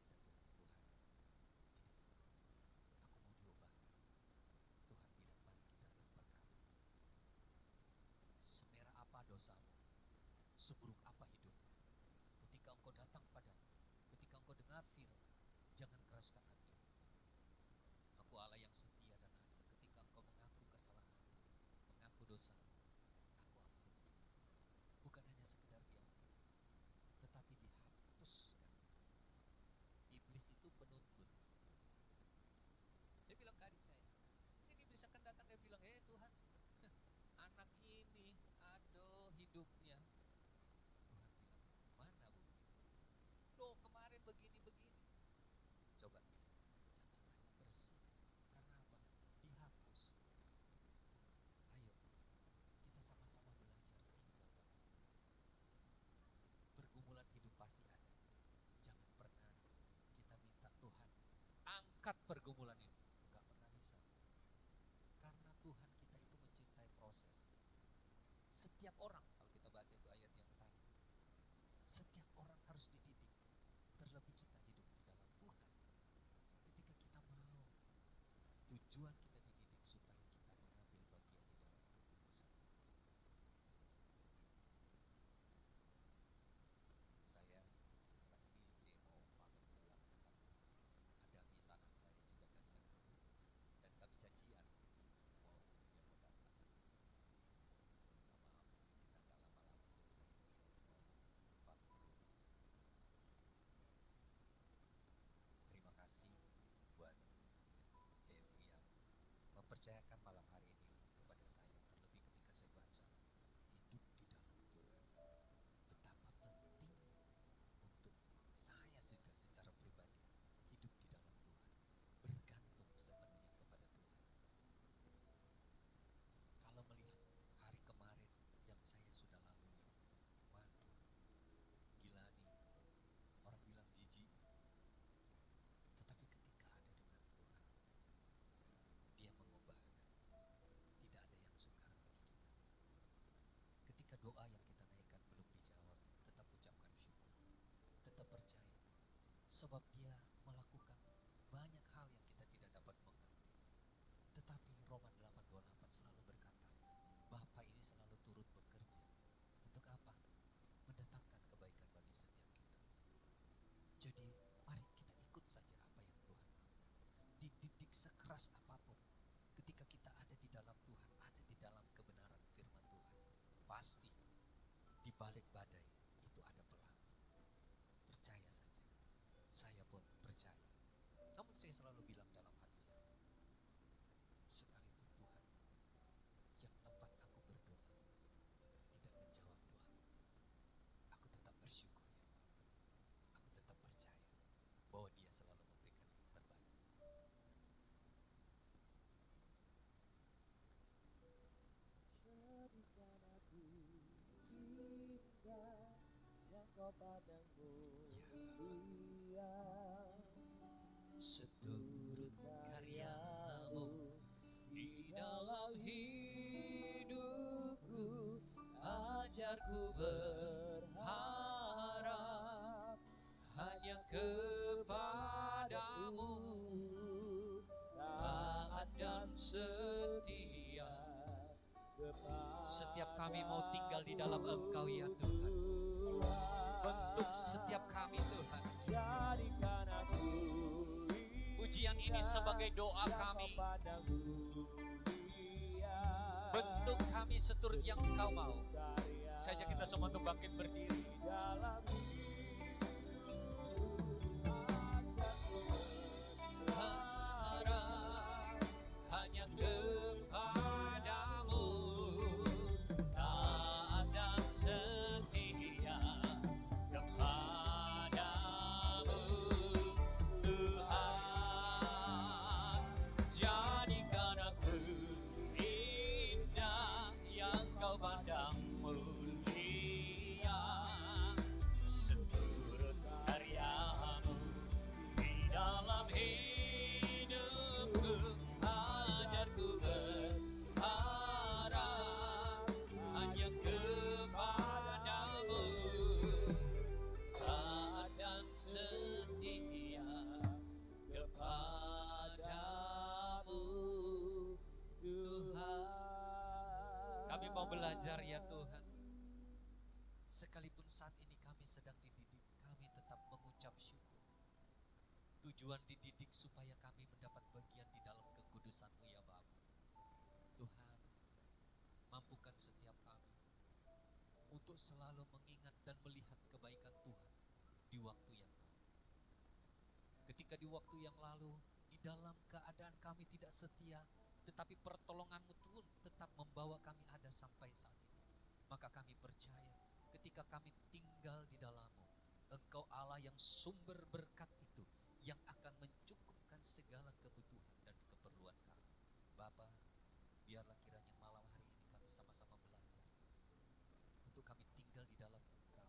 ketika kita bilang Tuhan, ini aku mau diubahkan. Tuhan bilang mari kita berperkara. Semerah apa dosamu, seburuk apa hidupmu, ketika engkau datang padaku, ketika engkau dengar firman, jangan keraskan hatimu. Aku Allah yang setia dan adil. Ketika engkau mengaku kesalahan, mengaku dosa, aku ampuni. Bukan hanya sekedar diampuni, tetapi dihapuskan. Iblis itu penuntut. Dia bilang ke adik saya, mungkin iblis akan datang dan bilang, Tuhan, anak ini, aduh hidupnya. Tuhan bilang, mana bukti? Loh kemarin begini-begini. Coba lihat, catatannya bersih. Karena apa? Dihapus. Ayo, kita sama-sama belajar tinggal dalam Tuhan. Pergumulan hidup pasti ada. Jangan pernah kita minta Tuhan, angkat pergumulan ini. Gak pernah bisa. Karena Tuhan kita itu mencintai proses. Setiap orang, kalau kita baca itu ayat yang tadi, setiap orang harus dididik. Terlebih kita hidup di dalam Tuhan. Ketika kita mau, tujuan kita dididik supaya kita mengambil bagian di dalam kekudusan. Saya sebentar lagi mau pamit pulang ke kantor. Ada misanan saya juga kan yang dulu, dan kami janjian mau dia mau datang. Saya minta maaf, kita nggak lama-lama selesai. Saya mau pamit pulang. Terima kasih buat JFU yang mempercayakan malam hari ini kepada saya. Terlebih ketika saya baca hidup di dalam Tuhan, betapa pentingnya untuk saya juga secara pribadi hidup di dalam Tuhan, bergantung sepenuhnya kepada Tuhan. Kalau melihat hari kemarin yang saya sudah lalui, waduh, gila nih, orang bilang jijik. Tetapi ketika ada dengan Tuhan, sebab Dia melakukan banyak hal yang kita tidak dapat mengerti. Tetapi Roma 8:28 selalu berkata, Bapa ini selalu turut bekerja. Untuk apa? Mendatangkan kebaikan bagi setiap kita. Jadi mari kita ikut saja apa yang Tuhan mau. Dididik sekeras apapun, ketika kita ada di dalam Tuhan, ada di dalam kebenaran firman Tuhan, pasti di balik badai itu ada pelangi. Percaya saja. Saya pun percaya. Namun saya selalu bilang dalam hati saya, sekalipun Tuhan yang tempat aku berdoa tidak menjawab doaku, aku tetap bersyukur ya Bapa. Aku tetap percaya bahwa Dia selalu memberikan yang terbaik. Jadikan aku indah yang kau pandang mulia, Seturut karyamu di dalam hidupku, ajarku berharap hanya kepadamu, taat dan setia. Setiap kami mau tinggal di dalam Engkau ya Tuhan. Bentuk setiap kami Tuhan. Jadikan aku Pujian ini sebagai doa kami. Bentuk kami seturut yang Engkau mau. Saja kita semua untuk bangkit berdiri. dalam Harap hanya kepadamu, taat dan setia kepadamu, Tuhan. Jadikan aku indah yang Kau pandang mulia, seturut karyamu di dalam hidupku, ajarku berharap hanya kepadamu, taat dan setia kepadamu, Tuhan. Kami mau belajar ya Tuhan. Sekalipun saat ini kami sedang dididik, kami tetap mengucap syukur. Tujuan dididik supaya kami mendapat bagian di dalam kekudusan-Mu ya Bapa. Tuhan, mampukan setiap kami untuk selalu mengingat dan melihat kebaikan Tuhan di waktu yang lalu. Ketika di waktu yang lalu, di dalam keadaan kami tidak setia, tetapi pertolongan-Mu Tuhan tetap membawa kami ada sampai saat ini. Maka kami percaya ketika kami tinggal di dalam-Mu, Engkau Allah yang sumber berkat itu, yang akan mencukupkan segala kebutuhan dan keperluan kami. Bapa, biarlah kiranya malam hari ini kami sama-sama belajar untuk kami tinggal di dalam Engkau,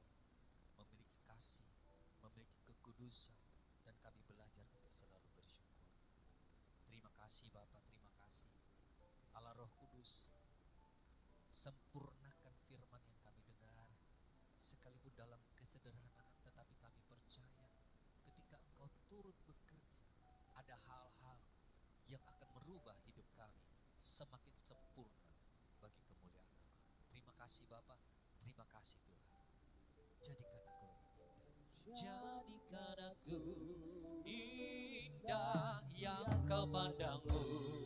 memiliki kasih, memiliki kekudusan, dan kami belajar untuk selalu bersyukur. Terima kasih Bapa, terima kasih. Allah Roh Kudus, sempurnakan firman yang kami dengar, sekalipun dalam kesederhanaan, tetapi kami percaya ketika Engkau turut bekerja, ada hal-hal yang akan merubah hidup kami semakin sempurna bagi kemuliaan Nama. Terima kasih Bapa, terima kasih Tuhan. Jadikan aku indah yang Kau pandang mulia,